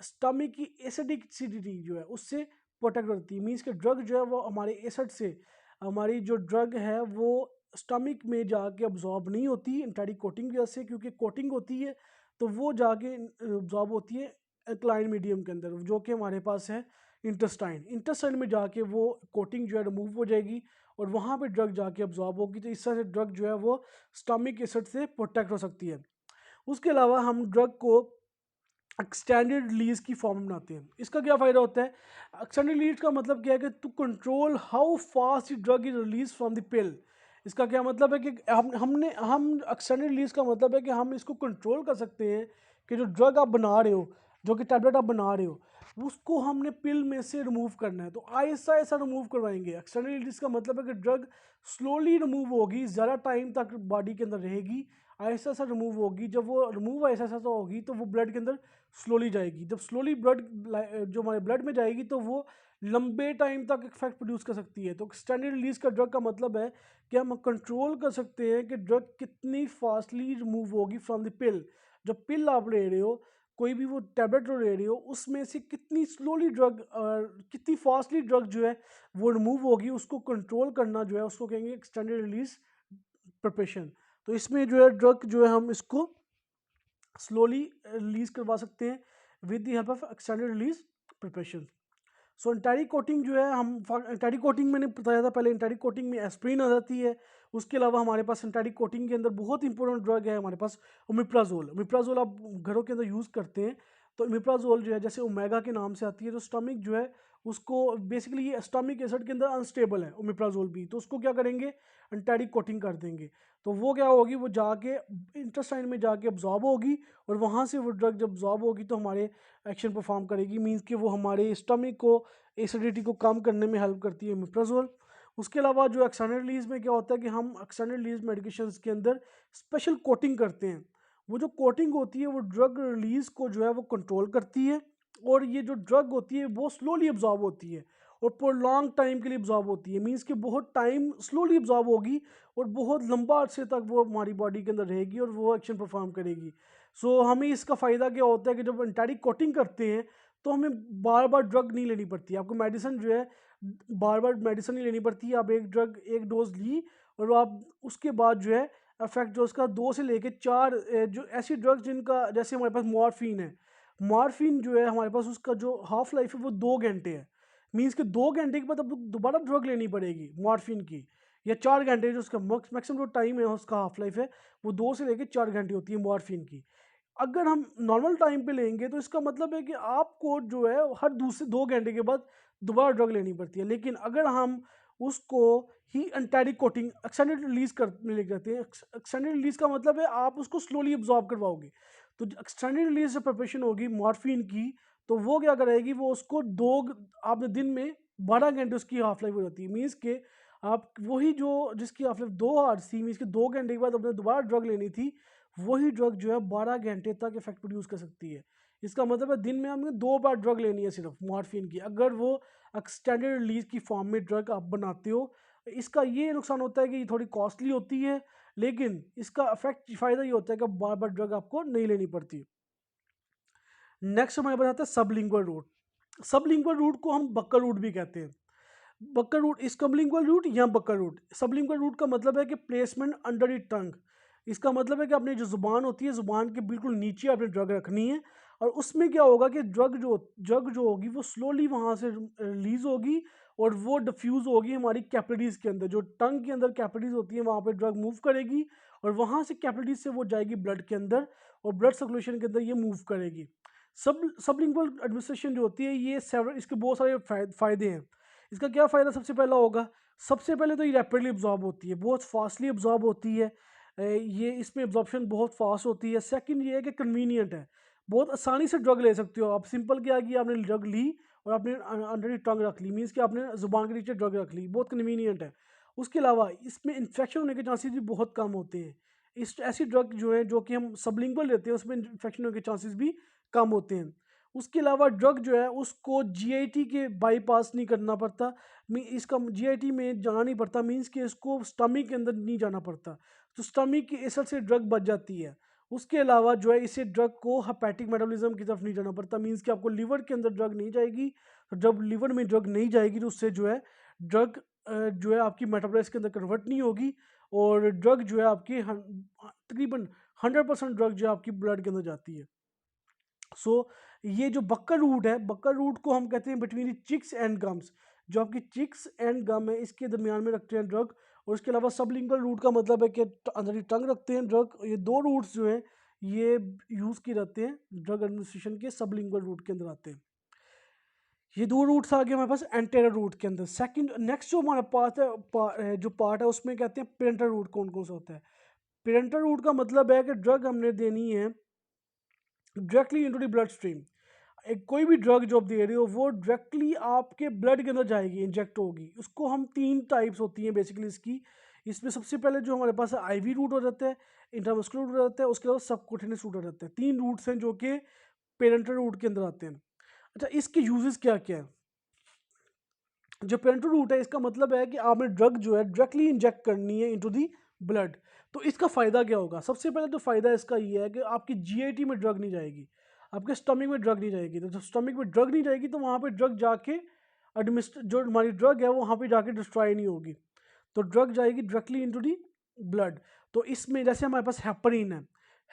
स्टमक की एसिडिसिटी जो है उससे प्रोटेक्ट करती है। मीन्स कि ड्रग जो है वो हमारे एसिड से, हमारी जो ड्रग है वो स्टमक में जाके अब्जॉर्ब नहीं होती एंटाइक कोटिंग की वजह से, क्योंकि कोटिंग होती है तो वो जाके अब्जॉर्ब होती है एल्कलाइन मीडियम के अंदर जो कि हमारे पास है इंटेस्टाइन। इंटेस्टाइन में जाके वो कोटिंग जो है रिमूव हो जाएगी और वहाँ पे ड्रग जाके अब्जॉर्ब होगी, तो इस तरह से ड्रग जो है वो स्टमक एसिड से प्रोटेक्ट हो सकती है। उसके अलावा हम ड्रग को एक्सटेंडेड रिलीज की फॉर्म में बनाते हैं। इसका क्या फ़ायदा होता है, एक्सटेंडेड रिलीज का मतलब क्या है कि to control how fast the drug is release from the pill. इसका क्या मतलब है कि हम एक्सटेंडेड रिलीज का मतलब है कि हम इसको कंट्रोल कर सकते हैं कि जो ड्रग आप बना रहे हो, जो कि टैबलेट आप बना रहे हो, उसको हमने पिल में से रिमूव करना है, तो ऐसा ऐसा रिमूव करवाएंगे। एक्सटेंडेड रिलीज का मतलब है कि ड्रग स्लोली रिमूव होगी, ज़्यादा टाइम तक बॉडी के अंदर रहेगी, ऐसा ऐसा रिमूव होगी। जब वो रिमूव ऐसा ऐसा होगी तो वो ब्लड के अंदर स्लोली जाएगी। जब स्लोली ब्लड जो हमारे ब्लड में जाएगी तो वो लंबे टाइम तक इफेक्ट प्रोड्यूस कर सकती है। तो स्टैंडर्ड रिलीज का ड्रग का मतलब है कि हम कंट्रोल कर सकते हैं कि ड्रग कितनी फास्टली रिमूव होगी फ्रॉम द पिल। जब पिल आप ले रहे हो, कोई भी वो टैबलेट ले रहे हो, उसमें से कितनी स्लोली ड्रग कितनी फास्टली ड्रग जो है वो रिमूव होगी, उसको कंट्रोल करना जो है उसको कहेंगे एक्सटेंडेड रिलीज प्रिपरेशन। तो इसमें जो है ड्रग जो है हम इसको स्लोली रिलीज करवा सकते हैं with the help of extended release preparation. So enteric coating जो है, हम एंटारिक कोटिंग मैंने बताया था पहले, एंटारिक कोटिंग में एस्प्रिन आ जाती है। उसके अलावा हमारे पास एंटारिक कोटिंग के अंदर बहुत इंपॉर्टेंट ड्रग है हमारे पास ओमिप्राजोल। ओमिप्राजोल आप घरों के अंदर यूज़ करते हैं, तो ओमिप्राजोल जो है जैसे ओमेगा के नाम से आती है, तो स्टमक जो है उसको बेसिकली ये स्टमक एसिड के अंदर अनस्टेबल है ओमिप्राजोल भी, तो उसको क्या करेंगे, एंटारिक कोटिंग कर देंगे। तो वो क्या होगी, वो जाके इंटेस्टाइन में जाके अब्जॉर्ब होगी, और वहाँ से वो ड्रग जब अब्जॉर्ब होगी तो हमारे एक्शन परफॉर्म करेगी, मीन्स कि वो हमारे स्टमक को एसिडिटी को कम करने में हेल्प करती है ओमिप्राजोल। उसके अलावा जो एक्सटर्नल रिलीज में क्या होता है कि हम एक्सटर्नल रिलीज मेडिकेशंस के अंदर स्पेशल कोटिंग करते हैं। वो जो कोटिंग होती है वो ड्रग रिलीज को जो है वो कंट्रोल करती है, और ये जो ड्रग होती है वो स्लोली अब्जॉर्ब होती है और प्रोलॉन्ग टाइम के लिए अब्जॉर्ब होती है, मीन्स कि बहुत टाइम स्लोली अब्जॉर्ब होगी और बहुत लंबा अरसे तक वो हमारी बॉडी के अंदर रहेगी और वो एक्शन परफॉर्म करेगी। सो हमें इसका फ़ायदा क्या होता है कि जब एंटारिक कोटिंग करते हैं तो हमें बार बार ड्रग नहीं लेनी पड़ती। आपको मेडिसिन जो है बार बार मेडिसिन नहीं लेनी पड़ती है, आप एक ड्रग एक डोज ली और आप उसके बाद जो है इफेक्ट जो उसका 2 से लेके 4 जो ऐसी ड्रग्स जिनका, जैसे हमारे पास मॉर्फिन है, मॉर्फिन जो है हमारे पास उसका जो हाफ लाइफ है वो 2 घंटे है, मीन्स कि 2 घंटे के बाद अब दोबारा ड्रग लेनी पड़ेगी मॉर्फिन की, या 4 घंटे जो उसका मैक्सिमम जो टाइम है उसका हाफ लाइफ है वो 2 से लेकर 4 घंटे होती है मॉर्फिन की। अगर हम नॉर्मल टाइम पे लेंगे तो इसका मतलब है कि आपको जो है हर दूसरे 2 घंटे के बाद दोबारा ड्रग लेनी पड़ती है। लेकिन अगर हम उसको ही एंटारिक कोटिंग एक्सटेंडेड रिलीज करने लेके जाते हैं, एक्सटेंडेड रिलीज का मतलब है आप उसको स्लोली अब्जॉर्ब करवाओगे। तो एक्सटेंडेड रिलीज से प्रिपरेशन होगी मॉर्फिन की, तो वो क्या करेगी, वो उसको आपने दिन में 12 घंटे उसकी हाफ लाइफ हो जाती है, मीन्स के आप वही जो जिसकी हाफ लाइफ 2 आवर्स थी, मीन्स के 2 घंटे के बाद अपने दोबारा ड्रग लेनी थी, वही ड्रग जो है 12 घंटे तक इफेक्ट प्रोड्यूस कर सकती है। इसका मतलब है दिन में हमें 2 बार ड्रग लेनी है सिर्फ मॉर्फिन की, अगर वो एक्सटेंडेड रिलीज की फॉर्म में ड्रग आप बनाते हो। इसका ये नुकसान होता है कि ये थोड़ी कॉस्टली होती है, लेकिन इसका इफेक्ट फ़ायदा ये होता है कि बार बार ड्रग आपको नहीं लेनी पड़ती। नेक्स्ट हमारे पास आता है सबलिंगुअल रूट। सबलिंगुअल रूट को हम बक्कर रूट भी कहते हैं। बक्कर रूट, सबलिंगुअल रूट या बक्कर रूट। सबलिंगुअल रूट का मतलब है कि प्लेसमेंट अंडर द टंग। इसका मतलब है कि अपनी जो ज़ुबान होती है, ज़ुबान के बिल्कुल नीचे आपने ड्रग रखनी है, और उसमें क्या होगा कि ड्रग जो होगी वो स्लोली वहाँ से रिलीज़ होगी और वो डिफ्यूज़ होगी हमारी कैपिलरीज़ के अंदर। जो टंग के अंदर कैपिलरीज़ होती है वहाँ पे ड्रग मूव करेगी, और वहाँ से कैपिलरीज़ से वो जाएगी ब्लड के अंदर, और ब्लड सर्कुलेशन के अंदर ये मूव करेगी। सबलिंगुअल एडमिनिस्ट्रेशन जो होती है ये सेवरल, इसके बहुत सारे फ़ायदे हैं। इसका क्या फ़ायदा सबसे पहला होगा, सबसे पहले तो ये रैपिडली अब्जॉर्ब होती है, बहुत फास्टली अब्जॉर्ब होती है। ये इसमें अब्जॉर्प्शन बहुत फास्ट होती है। सेकंड ये है कि कन्वीनियंट है, बहुत आसानी से ड्रग ले सकते हो आप। सिंपल क्या है कि आपने ड्रग ली और आपने अंडर टंग रख ली, मीन्स कि आपने जुबान के नीचे ड्रग रख ली, बहुत कन्वीनियंट है। उसके अलावा इसमें इन्फेक्शन होने के चांसेस भी बहुत कम होते हैं। इस ऐसी ड्रग जो है जो कि हम सबलिंगुअल लेते हैं उसमें इन्फेक्शन होने के चांसेस भी कम होते हैं। उसके अलावा ड्रग जो है उसको जीआईटी के बाईपास नहीं करना पड़ता, इसका जीआईटी में जाना नहीं पड़ता, मीन्स कि इसको स्टमक के अंदर नहीं जाना पड़ता, तो स्टमक की एसिड से ड्रग बच जाती है। उसके अलावा जो है इसे ड्रग को हेपेटिक मेटाबॉलिज्म की तरफ नहीं जाना पड़ता, मीन्स कि आपको लिवर के अंदर ड्रग नहीं जाएगी। तो जब लिवर में ड्रग नहीं जाएगी तो उससे जो है ड्रग जो है आपकी मेटाबॉलिज्म के अंदर कन्वर्ट नहीं होगी, और ड्रग जो है आपकी तकरीबन 100% ड्रग जो है आपकी ब्लड के अंदर जाती है। सो ये जो बक्कर रूट है, बक्कर रूट को हम कहते हैं between the cheeks and gums. जो आपकी चिक्स एंड गम है इसके दरमियान में रखते हैं ड्रग। और उसके अलावा सबलिंगुअल रूट का मतलब है कि अंदर ही टंग रखते हैं ड्रग। ये 2 रूट्स जो हैं ये यूज़ किए जाते हैं ड्रग एडमिनिस्ट्रेशन के, सबलिंगुअल रूट के अंदर आते हैं। ये 2 रूट्स आ गए हमारे पास एंटेरियर रूट के अंदर। सेकंड नेक्स्ट जो हमारे पास है जो पार्ट है उसमें कहते हैं पेरेंटल रूट कौन कौन सा होता है। पेरेंटल रूट का मतलब है कि ड्रग हमने देनी है directly into the blood stream. एक कोई भी ड्रग जो आप दे रहे हो वो डायरेक्टली आपके ब्लड के अंदर जाएगी, इंजेक्ट होगी। उसको हम 3 टाइप्स होती हैं बेसिकली इसकी। इसमें सबसे पहले जो हमारे पास आईवी रूट हो जाता है, इंट्रामस्कुलर रूट हो जाता है, उसके अलावा सबक्यूटेनियस रूट हो जाता है। 3 रूट्स हैं जो कि पेरेंटल रूट के अंदर आते हैं। अच्छा, इसके यूजेस क्या क्या है। जो पेरेंटल रूट है इसका मतलब है कि आपने ड्रग जो है डायरेक्टली इंजेक्ट करनी है इनटू दी ब्लड। तो इसका फ़ायदा क्या होगा, सबसे पहले तो फ़ायदा इसका ये है कि आपकी जीआईटी में ड्रग नहीं जाएगी, आपके स्टमक में ड्रग नहीं जाएगी। तो जब स्टमक में ड्रग नहीं जाएगी तो वहाँ पे ड्रग जाके जो हमारी ड्रग है वो वहाँ पे जाके डिस्ट्रॉय नहीं होगी, तो ड्रग जाएगी डायरेक्टली इनटू दी ब्लड। तो इसमें जैसे हमारे पास हेपरिन है,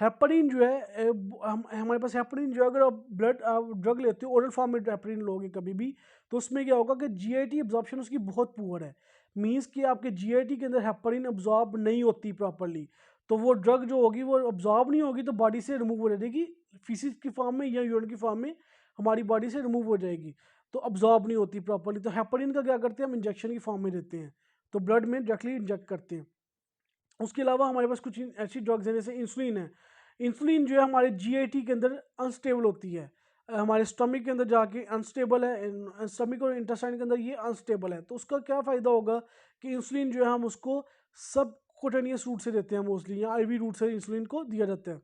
हेपरिन जो है हम हमारे पास हेपरिन जो है, अगर आप ड्रग लेते हो ओरल फॉर्म में हेपरिन लोगे कभी भी, तो उसमें क्या होगा कि जीआईटी एब्जॉर्प्शन उसकी बहुत पुअर है। मींस कि आपके जीआईटी के अंदर हेपरिन एब्जॉर्ब नहीं होती प्रॉपरली, तो वो ड्रग जो होगी वो एब्जॉर्ब नहीं होगी, तो बॉडी से रिमूव हो जाएगी फीसिस की फॉर्म में या यूरिन की फॉर्म में, हमारी बॉडी से रिमूव हो जाएगी, तो एब्जॉर्ब नहीं होती प्रॉपरली। तो हेपरिन का क्या करते हैं हम, इंजेक्शन की फॉर्म में देते हैं, तो ब्लड में डायरेक्टली इंजेक्ट करते हैं। उसके अलावा हमारे पास कुछ ऐसी ड्रग्स हैं जैसे इंसुलिन है। इंसुलिन जो है हमारे जीआईटी के अंदर अनस्टेबल होती है, हमारे स्टमक के अंदर जाके अनस्टेबल है, स्टमक और इंटेस्टाइन के अंदर ये अनस्टेबल है। तो उसका क्या फ़ायदा होगा कि इंसुलिन जो है हम उसको सब कोटेनियस रूट से देते हैं मोस्टली, या आईवी रूट से इंसुलिन को दिया जाता है।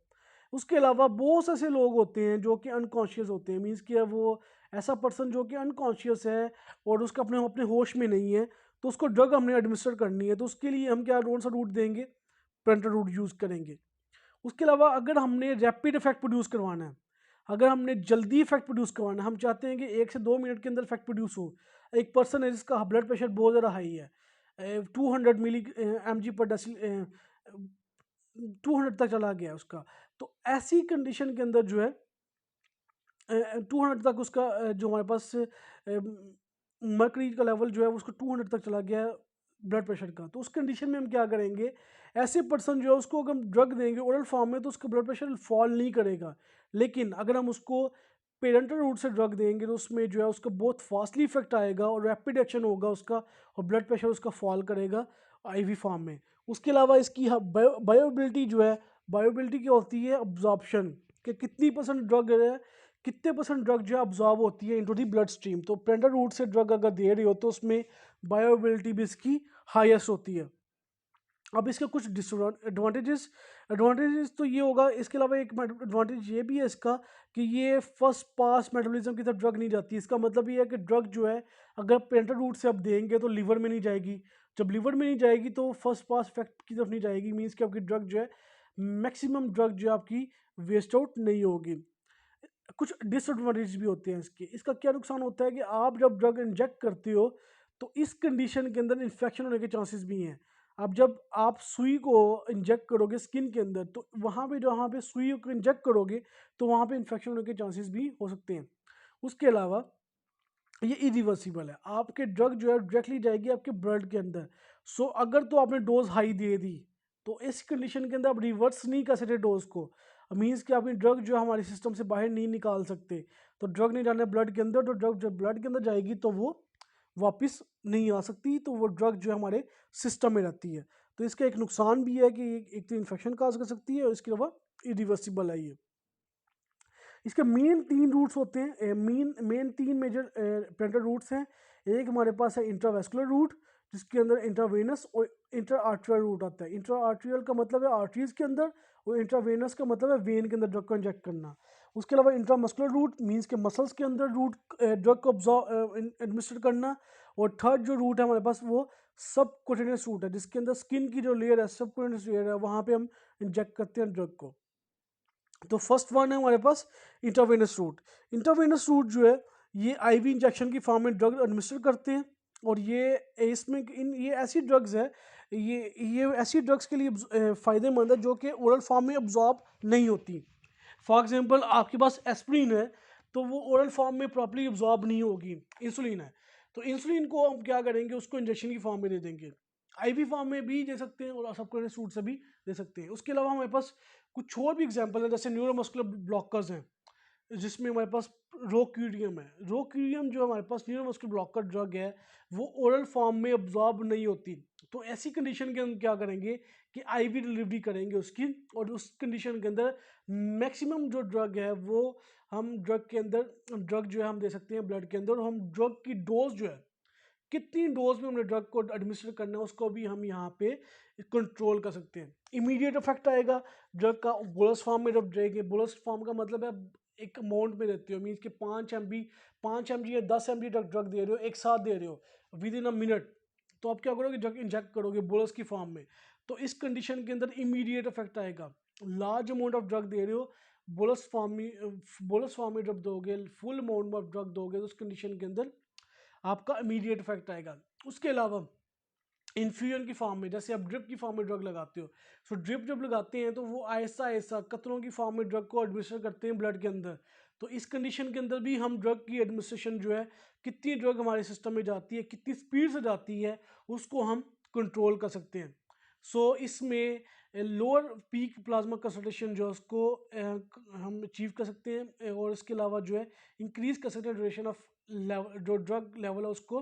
उसके अलावा बहुत से ऐसे लोग होते हैं जो कि अनकॉन्शियस होते हैं, मीन्स कि वो ऐसा पर्सन जो कि अनकॉन्शियस है और उसका अपने अपने होश में नहीं है, तो उसको ड्रग हमने एडमिनिस्टर करनी है, तो उसके लिए हम क्या कौन सा रूट देंगे, पेरेंटल रूट यूज़ करेंगे। उसके अलावा अगर हमने रैपिड इफेक्ट प्रोड्यूस करवाना है, अगर हमने जल्दी इफेक्ट प्रोड्यूस करवाना है, हम चाहते हैं कि 1 से 2 मिनट के अंदर इफेक्ट प्रोड्यूस हो। एक पर्सन है जिसका ब्लड प्रेशर बहुत ज़्यादा हाई है, 200 मिली mg/dl 200 तक चला गया है उसका, तो ऐसी कंडीशन के अंदर जो है 200 तक उसका जो हमारे पास मर्करी का लेवल जो है उसको 200 तक चला गया है ब्लड प्रेशर का। तो उस कंडीशन में हम क्या करेंगे, ऐसे पर्सन जो है उसको अगर हम ड्रग देंगे ओरल फॉर्म में, तो उसका ब्लड प्रेशर फॉल नहीं करेगा। लेकिन अगर हम उसको पेरेंटल रूट से ड्रग देंगे तो उसमें जो है उसका बहुत फास्टली इफेक्ट आएगा और रैपिड एक्शन होगा उसका, और ब्लड प्रेशर उसका फॉल करेगा आईवी फॉर्म में। उसके अलावा इसकी बायोबिलिटी जो है, बायोबिलिटी क्या होती है, अब्जॉर्प्शन, कि कितनी परसेंट ड्रग है, कितने परसेंट ड्रग जो है अब्जॉर्ब होती है इनटू दी ब्लड स्ट्रीम। तो पेरेंटल रूट से ड्रग अगर दे रही हो तो उसमें बायोबिलिटी भी इसकी हाईएस्ट होती है। अब इसके कुछ डिसएडवांटेजेस, एडवांटेजेस तो ये होगा, इसके अलावा एक एडवांटेज ये भी है इसका कि ये फर्स्ट पास मेटाबॉलिज्म की तरफ ड्रग नहीं जाती। इसका मतलब ये है कि ड्रग जो है अगर पेरेंटल रूट से आप देंगे तो लीवर में नहीं जाएगी, जब लीवर में नहीं जाएगी तो फर्स्ट पास इफेक्ट की तरफ नहीं जाएगी, मीन्स कि आपकी ड्रग जो है मैक्सिमम ड्रग जो है आपकी वेस्ट आउट नहीं होगी। कुछ डिसएडवांटेज भी होते हैं इसके। इसका क्या नुकसान होता है कि आप जब ड्रग इंजेक्ट करते हो तो इस कंडीशन के अंदर इन्फेक्शन होने के चांसेस भी हैं। अब जब आप सुई को इंजेक्ट करोगे स्किन के अंदर, तो वहाँ पे जहाँ पे सुई को इंजेक्ट करोगे तो वहाँ पे इन्फेक्शन होने के चांसेस भी हो सकते हैं। उसके अलावा ये इरिवर्सिबल है, आपके ड्रग जो है डायरेक्टली जाएगी आपके ब्लड के अंदर। सो अगर तो आपने डोज हाई दे दी तो इस कंडीशन के अंदर आप रिवर्स नहीं कर सकते डोज को, मीन्स कि अपनी ड्रग जो है हमारे सिस्टम से बाहर नहीं निकाल सकते। तो ड्रग नहीं जाना है ब्लड के अंदर, तो ड्रग जब ब्लड के अंदर जाएगी तो वो वापस नहीं आ सकती, तो वो ड्रग जो है हमारे सिस्टम में रहती है। तो इसका एक नुकसान भी है कि एक तो इन्फेक्शन काज कर सकती है, और इसके अलावा इरिवर्सिबल है ये। इसके मेन 3 रूट्स होते हैं, main main 3 major parental roots हैं। एक हमारे पास है इंट्रावेस्कुलर रूट, जिसके अंदर इंट्रावेनस और इंटर आर्ट्रियल रूट आता है। इंटर आर्ट्रियल का मतलब है आर्टरीज के अंदर, और इंट्रावेनस का मतलब है वेन के अंदर ड्रग को इंजेक्ट करना। उसके अलावा इंट्रामस्कुलर रूट मीन्स के मसल्स के अंदर रूट ड्रग को एडमिनिस्टर करना। और थर्ड जो रूट है हमारे पास वो सब कोटिनियस रूट है, जिसके अंदर स्किन की जो लेयर है, सब कोटिनियस लेयर है, वहाँ पे हम इंजेक्ट करते हैं ड्रग को। तो फर्स्ट वन है हमारे पास इंटरवेनस रूट। इंटरवेनस रूट जो है ये आईवी इंजेक्शन की फॉर्म में ड्रग एडमिनिस्टर करते हैं, और ये इसमें ये ऐसी ड्रग्स है, ये ऐसी ड्रग्स के लिए फ़ायदेमंद है जो कि ओरल फॉर्म में अब्जॉर्ब नहीं होती। फॉर एग्जांपल आपके पास एस्प्रिन है, तो वो ओरल फॉर्म में प्रॉपर्ली अब्जॉर्ब नहीं होगी। इंसुलिन है, तो इंसुलिन को हम क्या करेंगे, उसको इंजेक्शन की फॉर्म में दे देंगे, आईवी फॉर्म में भी दे सकते हैं और सबको सूट से भी दे सकते हैं। उसके अलावा हमारे पास कुछ और भी एग्जांपल है, जैसे न्यूरोमस्कुलर ब्लॉकर्स हैं, जिसमें हमारे पास रोक्यूरियम है। रोक्यूरियम जो हमारे पास न्यूरोमस्कुलर ब्लॉकर ड्रग है, वो ओरल फॉर्म में अब्जॉर्ब नहीं होती। तो ऐसी कंडीशन के हम क्या करेंगे कि आईवी डिलीवरी करेंगे उसकी, और उस कंडीशन के अंदर मैक्सिमम जो ड्रग है वो हम ड्रग के अंदर, ड्रग जो है हम दे सकते हैं ब्लड के अंदर, और हम ड्रग की डोज जो है कितनी डोज में हमने ड्रग को एडमिनिस्टर करना है उसको भी हम यहाँ पे कंट्रोल कर सकते हैं। इमीडिएट इफेक्ट आएगा ड्रग का, बोलस फॉर्म में जब देंगे, बोलस फॉर्म का मतलब है एक अमाउंट में देते हो, मीन्स कि 5 mg या 10 mg तक ड्रग दे रहे हो, एक साथ दे रहे हो विद इन अ मिनट, तो आप क्या करोगे, ड्रग इंजेक्ट करोगे बोलस की फॉर्म में। तो इस कंडीशन के अंदर इमीडिएट इफेक्ट आएगा। लार्ज अमाउंट ऑफ ड्रग दे रहे हो, बोलस फॉर्म में जब दोगे, फुल अमाउंट ऑफ ड्रग दोगे, तो उस कंडीशन के अंदर आपका इमीडिएट इफेक्ट आएगा। उसके अलावा इन्फ्यूजन की फॉर्म में, जैसे आप ड्रिप की फॉर्म में ड्रग लगाते हो, सो ड्रिप जब लगाते हैं तो वो ऐसा ऐसा कतरों की फॉर्म में ड्रग को एडमिनिस्टर करते हैं ब्लड के अंदर। तो इस कंडीशन के अंदर भी हम ड्रग की एडमिनिस्ट्रेशन जो है, कितनी ड्रग हमारे सिस्टम में जाती है, कितनी स्पीड से जाती है, उसको हम कंट्रोल कर सकते हैं। सो इसमें लोअर पीक प्लाज्मा कंसंट्रेशन जो है उसको हम अचीव कर सकते हैं, और इसके अलावा जो है इंक्रीज कर सकते हैं ड्यूरेशन ऑफ जो ड्रग लेवल है उसको,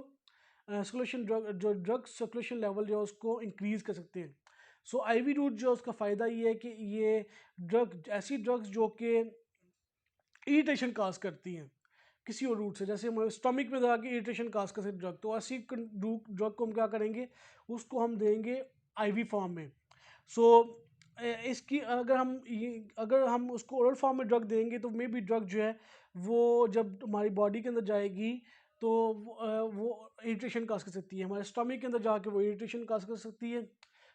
सर्कुलेशन ड्रग सर्कुलेशन लेवल जो है उसको इंक्रीज कर सकते हैं। सो आईवी रूट जो है उसका फ़ायदा ये है कि ये ड्रग ऐसी ड्रग्स जो कि इरिटेशन काज करती हैं किसी और रूट से, जैसे हमारे स्टमक में जाके इरिटेशन काज कर सकते ड्रग, तो ऐसी ड्रग को हम क्या करेंगे, उसको हम देंगे आईवी फॉर्म में। सो इसकी अगर हम उसको ओरल फॉर्म में ड्रग देंगे तो मे बी ड्रग जो है वो जब हमारी बॉडी के अंदर जाएगी तो वो इरिटेशन काज कर सकती है, हमारे स्टमक के अंदर जाके वो इरिटेशन काज कर सकती है,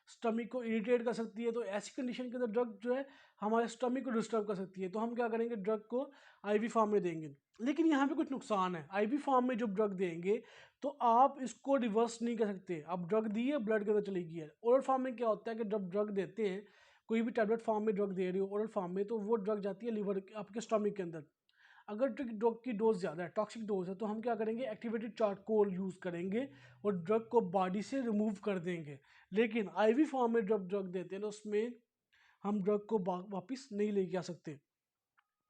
स्टमक को इरिटेट कर सकती है। तो ऐसी कंडीशन के अंदर ड्रग जो है हमारे स्टमक को डिस्टर्ब कर सकती है, तो हम क्या करेंगे, ड्रग को आईवी फॉर्म में देंगे। लेकिन यहाँ पे कुछ नुकसान है, आईवी फॉर्म में जब ड्रग देंगे तो आप इसको रिवर्स नहीं कर सकते, आप ड्रग दी है ब्लड के अंदर चली गई है। ओरल फॉर्म में क्या होता है कि जब ड्रग देते हैं, कोई भी टैबलेट फॉर्म में ड्रग दे रहे हो ओरल फॉर्म में, तो वो ड्रग जाती है लिवर आपके स्टमक के अंदर। अगर ड्रग की डोज ज़्यादा है, टॉक्सिक डोज है, तो हम क्या करेंगे, एक्टिवेटेड चारकोल यूज़ करेंगे और ड्रग को बॉडी से रिमूव कर देंगे। लेकिन आईवी फॉर्म में जब ड्रग देते हैं तो उसमें हम ड्रग को वापस नहीं लेके आ सकते।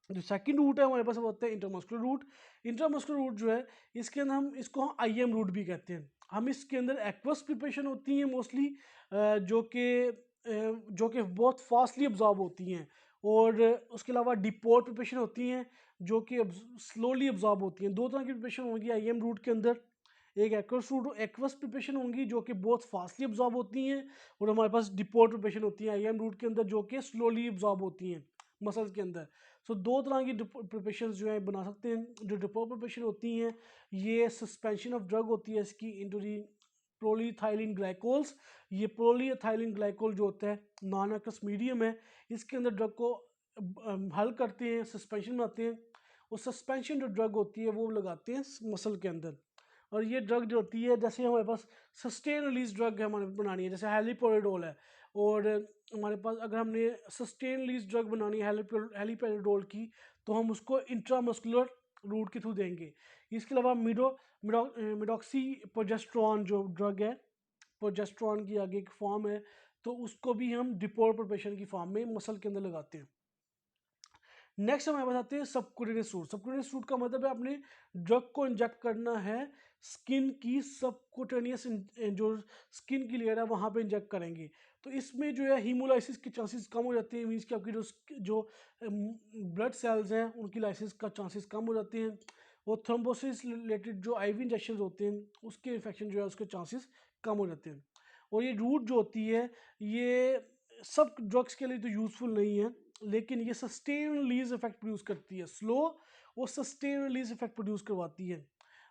जो सेकंड रूट है हमारे पास वो होता है इंटरमस्कुलर रूट। इंटरमस्कुलर रूट जो है, इसके अंदर हम इसको आईएम रूट भी कहते हैं। हम इसके अंदर एक्वस प्रिपरेशन होती हैं मोस्टली, जो कि बहुत फास्टली अब्जॉर्ब होती हैं, और उसके अलावा डिपोर्ट प्रिपरेशन होती हैं जो कि स्लोली अब्जॉर्ब होती हैं। दो तरह की प्रिपरेशन होगी आईएम रूट के अंदर, एक एक्वस प्रिपरेशन होंगी जो कि बहुत फास्टली अब्जॉर्ब होती हैं, और हमारे पास डिपोर्ट प्रिपरेशन होती है आईएम रूट के अंदर जो कि स्लोली अब्जॉर्ब होती हैं मसल्स के अंदर। सो दो तरह की प्रिपरेशन जो है बना सकते हैं। जो डिपोर्ट प्रिपरेशन होती हैं, ये सस्पेंशन ऑफ ड्रग होती है इसकी इंटू दी प्रोलीथाइलिन ग्लाइकोल्स। ये प्रोलीथाइलिन ग्लाइकोल जो होता है नॉन एक्वस मीडियम है, इसके अंदर ड्रग को हल करते हैं, सस्पेंशन बनाते हैं, और सस्पेंशन जो ड्रग होती है वो लगाते हैं मसल के अंदर। और ये ड्रग जो होती है, जैसे हमारे पास सस्टेन रिलीज ड्रग है हमारे बनानी है, जैसे हेलिपेरिडोल है, और हमारे पास अगर हमने सस्टेन रिलीज ड्रग बनानी है हेलिपेरिडोल की, तो हम उसको इंट्रामस्कुलर रूट के थ्रू देंगे। इसके अलावा मिडॉक्सी प्रोजेस्ट्रॉन जो ड्रग है, प्रोजेस्ट्रॉन की आगे एक फॉर्म है, तो उसको भी हम डिपोर प्रिपरेशन की फॉर्म में मसल के अंदर लगाते हैं। नेक्स्ट हमारे पास आते हैं सबक्यूटेनियस रूट। सबक्यूटेनियस रूट का मतलब है आपने ड्रग को इंजेक्ट करना है स्किन की सबक्यूटेनियस, जो स्किन की लेयर है वहाँ पे इंजेक्ट करेंगे। तो इसमें जो है हीमोलाइसिस के चांसेस कम हो जाते हैं, मीन्स कि आपकी जो ब्लड सेल्स हैं उनकी लाइसिस का चांसेस कम हो जाते हैं, और थ्रोम्बोसिस रिलेटेड जो आईवी इंजेक्शन होते हैं उसके इन्फेक्शन जो है उसके चांसेस कम हो जाते हैं। और ये रूट जो होती है, ये सब ड्रग्स के लिए तो यूज़फुल नहीं है, लेकिन ये सस्टेन रिलीज इफेक्ट प्रोड्यूस करती है, स्लो और सस्टेन रिलीज इफेक्ट प्रोड्यूस करवाती है।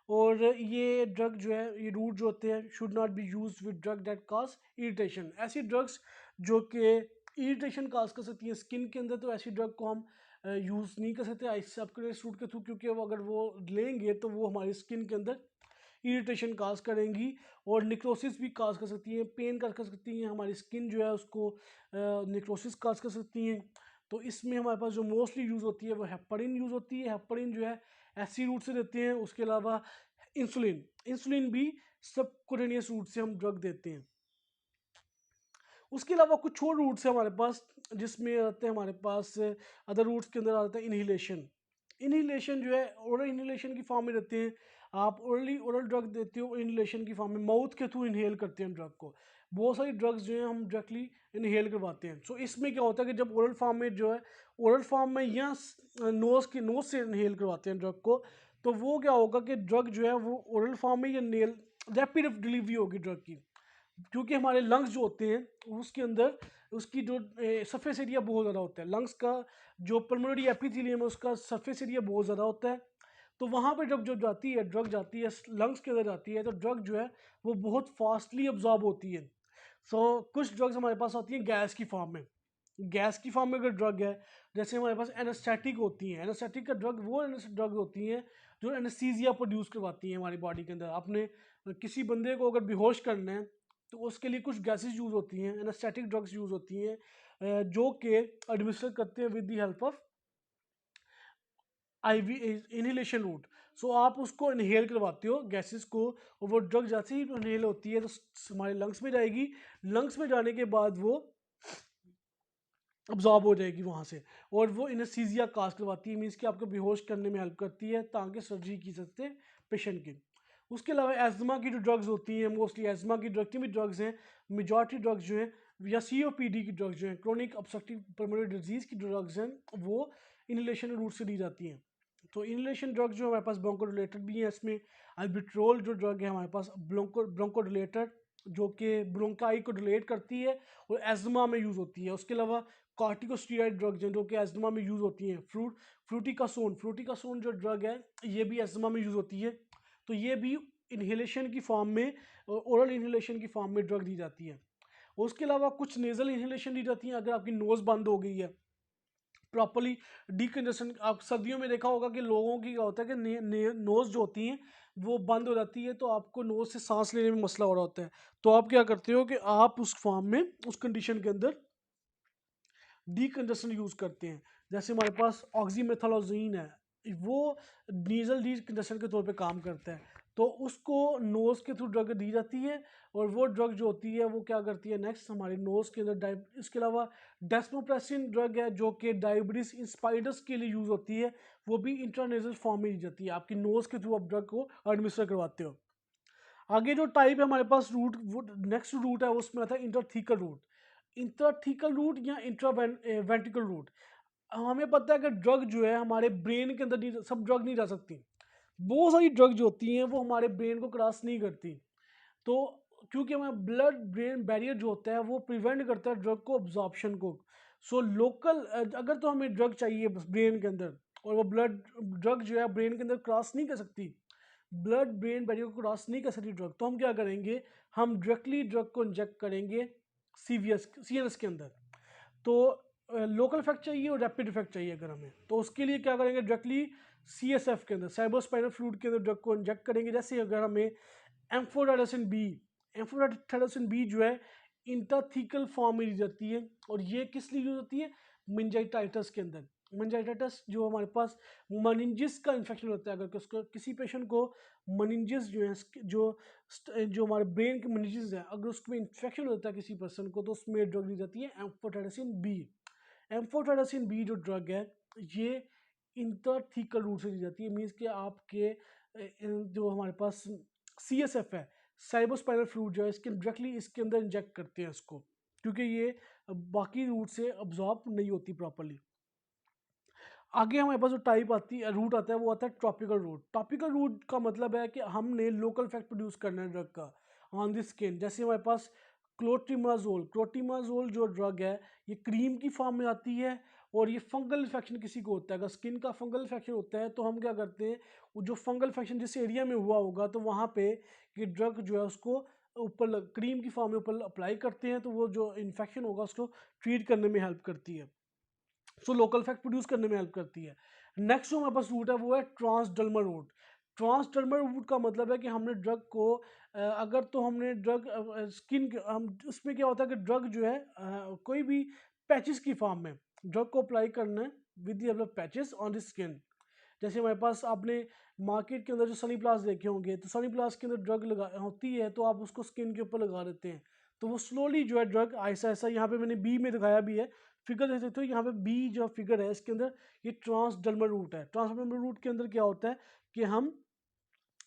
और ये ड्रग जो है, ये रूट जो होते हैं, should not be use with drug that cause irritation. ऐसी ड्रग्स जो कि इरिटेशन काज कर सकती हैं स्किन के अंदर, तो ऐसी ड्रग को हम यूज़ नहीं कर सकते इस सबक्यूटेनियस रूट के थ्रू, क्योंकि वो अगर वो लेंगे तो वो हमारी स्किन के अंदर इरिटेशन काज करेंगी और निक्रोसिस भी काज कर सकती हैं, पेन कर सकती हैं, हमारी स्किन जो है उसको निक्रोसिस काज कर सकती हैं। तो इसमें हमारे पास जो मोस्टली यूज़ होती है वो हेपरिन यूज़ होती है। हेपरिन जो है एसी रूट से देते हैं। उसके अलावा इंसुलिन भी सबक्यूटेनियस रूट से हम ड्रग देते हैं। उसके अलावा कुछ और रूट्स हैं हमारे पास, जिसमें आते हैं हमारे पास अदर रूट्स के अंदर आता है इनहिलेशन। इनहिलेशन जो है ओरल इनहिलेशन की फॉर्म में रहते हैं, आप ओरल ड्रग देते हो इनहिलेशन की फॉर्म में, माउथ के थ्रू इनहेल करते हैं ड्रग को। बहुत सारी ड्रग्स जो हैं हम डायरेक्टली इनहेल करवाते हैं। सो इसमें क्या होता है कि जब ओरल फॉर्म में जो है, ओरल फॉर्म में या नोज से इनहेल करवाते हैं ड्रग को, तो वो क्या होगा कि ड्रग जो है वो ओरल फॉर्म में या नेल रैपिड डिलीवरी होगी ड्रग की, क्योंकि हमारे लंग्स जो होते हैं उसके अंदर उसकी जो सरफेस एरिया बहुत ज़्यादा होता है, लंग्स का जो पल्मोनरी एपिथेलियम है उसका सरफेस एरिया बहुत ज़्यादा होता है। तो वहाँ पे जब जब जाती है ड्रग, जाती है लंग्स के अंदर जाती है, तो ड्रग जो है वो बहुत फास्टली अब्जॉर्ब होती है। कुछ ड्रग्स हमारे पास आती हैं गैस की फॉर्म में। गैस की फॉर्म में अगर ड्रग है, जैसे हमारे पास एनेस्थेटिक होती हैं, एनेस्थेटिक का ड्रग वो ड्रग होती हैं जो एनेस्थीसिया प्रोड्यूस करवाती हैं हमारी बॉडी के अंदर। आपने किसी बंदे को अगर बेहोश करना है तो उसके लिए कुछ गैसेज यूज़ होती हैं, एनास्थेटिक ड्रग्स यूज़ होती हैं, जो कि एडमिनिस्टर करते हैं with the help of IV inhalation route. So आप उसको इनहेल करवाते हो गैसेस को, और वो ड्रग जैसे ही इनहेल होती है तो हमारे लंग्स में जाएगी। लंग्स में जाने के बाद वो अब्जॉर्ब हो जाएगी वहाँ से, और वो इनेस्थीसिया काज करवाती है, मीन्स कि आपको बेहोश करने में हेल्प करती है ताकि सर्जरी की सकते हैं पेशेंट की। उसके अलावा एज़मा की जो ड्रग्स होती हैं, मोस्टली एज़मा की ड्रग भी ड्रग्स हैं, मेजॉरिटी ड्रग्स जो हैं, या COPD की ड्रग्स जो हैं, क्रोनिक ऑब्स्ट्रक्टिव पल्मोनरी डिजीज़ की ड्रग्स हैं, वो इनहेलेशन रूट से दी जाती हैं। तो इनहेलेशन ड्रग जो हमारे पास ब्रोंकोडिलेटर भी है, इसमें अल्बिट्रोल जो ड्रग है हमारे पास ब्रोंकोडिलेटर, जो कि ब्रोंकाई को डिलेट करती है और एज़मा में यूज़ होती है। उसके अलावा कॉर्टिकोस्टेरॉइड ड्रग्स हैं जो कि एज़मा में यूज़ होती हैं। फ्रूटिकासोन जो ड्रग है ये भी एज़मा में यूज़ होती है। तो ये भी इन्हेलेशन की फॉर्म में, ओरल इन्हेलेशन की फॉर्म में ड्रग दी जाती है। उसके अलावा कुछ नेज़ल इन्हेलेशन दी जाती है अगर आपकी नोज़ बंद हो गई है प्रॉपरली। डीकंजेशन, आप सर्दियों में देखा होगा कि लोगों की क्या होता है कि नोज़ जो होती हैं वो बंद हो जाती है, तो आपको नोज़ से सांस लेने में मसला हो रहा होता है। तो आप क्या करते हो कि आप उस फॉर्म में, उस कंडीशन के अंदर डीकंजेशन यूज़ करते हैं। जैसे हमारे पास ऑक्सीमेथालोजीन है, वो नीजल डीकंजेशन के तौर पे काम करता है, तो उसको नोज़ के थ्रू ड्रग दी जाती है, और वो ड्रग जो होती है वो क्या करती है नेक्स्ट हमारे नोज़ के अंदर इसके अलावा डेस्मोप्रेसिन ड्रग है जो कि डायबिटीज इंस्पाइडस के लिए यूज़ होती है, वो भी इंट्रानेजल फॉर्म में दी जाती है। आपकी नोज़ के थ्रू आप ड्रग को एडमिनिस्टर करवाते हो। आगे जो टाइप है हमारे पास रूट, वो नेक्स्ट रूट है उसमें आता है इंटरथीकल रूट। इंटरथीकल रूट या इंट्रावेंट्रिकल रूट। हमें पता है कि ड्रग जो है हमारे ब्रेन के अंदर नहीं, सब ड्रग नहीं जा सकती। बहुत सारी ड्रग जो होती हैं वो हमारे ब्रेन को क्रॉस नहीं करती। तो क्योंकि हमारा ब्लड ब्रेन बैरियर जो होता है वो प्रिवेंट करता है ड्रग को अब्जॉर्प्शन को। सो लोकल अगर तो हमें ड्रग चाहिए ब्रेन के अंदर, और वो ड्रग जो है ब्रेन के अंदर क्रॉस नहीं कर सकती, ब्लड ब्रेन बैरियर को क्रॉस नहीं कर सकती ड्रग, तो हम क्या करेंगे, हम डायरेक्टली ड्रग को इंजेक्ट करेंगे CNS के अंदर। तो लोकल इफेक्ट चाहिए और रैपिड इफेक्ट चाहिए अगर हमें, तो उसके लिए क्या करेंगे, डायरेक्टली CSF के अंदर, सेरेब्रोस्पाइनल फ्लूइड के अंदर ड्रग को इंजेक्ट करेंगे। जैसे अगर हमें एम्फोटेरासिन बी जो है इंट्राथीकल फॉर्म में दी जाती है, और ये किस लिए यूज होती है, मेनिंजाइटिस के अंदर। मेनिंजाइटिस जो हमारे पास मनिंजिस का इन्फेक्शन होता है, अगर उसको किसी पेशेंट को मनिंजिस जो है, जो हमारे ब्रेन के मनिंजिस है, अगर उसमें इन्फेक्शन होता है किसी पर्सन को, तो उसमें ड्रग दी जाती है एम्फोटेरासिन बी। एम्फोटेरासिन बी जो ड्रग है ये इंटरथीकल रूट से दी जाती है, मीन्स कि आपके जो हमारे पास CSF है, साइबोस्पाइनल फ्लूइड जो है, इसके डायरेक्टली इसके अंदर इंजेक्ट करते हैं इसको, क्योंकि ये बाकी रूट से अब्जॉर्ब नहीं होती प्रॉपरली। आगे हमारे पास जो टाइप आती है, रूट आता है, वो आता है ट्रॉपिकल रूट। ट्रॉपिकल रूट का मतलब है कि हमने लोकल इफेक्ट प्रोड्यूस करना है ड्रग का ऑन द स्किन। जैसे हमारे पास क्लोट्रिमाजोल जो ड्रग है ये क्रीम की फॉर्म में आती है, और ये फंगल इन्फेक्शन किसी को होता है, अगर स्किन का फंगल इन्फेक्शन होता है तो हम क्या करते हैं, वो जो फंगल इन्फेक्शन जिस एरिया में हुआ होगा तो वहाँ पे ये ड्रग जो है उसको ऊपर क्रीम की फॉर्म में ऊपर अप्लाई करते हैं, तो वो जो इन्फेक्शन होगा उसको ट्रीट करने में हेल्प करती है। सो लोकल इफेक्ट प्रोड्यूस करने में हेल्प करती है। नेक्स्ट जो हमारे पास रूट है वो है ट्रांसडर्मल रूट। ट्रांसडर्मल रूट का मतलब है कि हमने ड्रग को अगर तो हमने ड्रग स्किन हम उसमें क्या होता है कि ड्रग जो है कोई भी पैचेस की फॉर्म में ड्रग को अप्लाई करना है with the help of patches on the skin. जैसे हमारे पास आपने मार्केट के अंदर जो सनी प्लास देखे होंगे, तो सनी प्लास के अंदर ड्रग लगा होती है तो आप उसको स्किन के ऊपर लगा देते हैं, तो वो स्लोली जो है ड्रग ऐसा ऐसा, यहाँ पे मैंने बी में दिखाया भी है, फिगर देख सकते हो यहाँ पे बी जो फिगर है इसके अंदर, ये ट्रांसडर्मल रूट है। ट्रांसडर्मल रूट के अंदर क्या होता है कि हम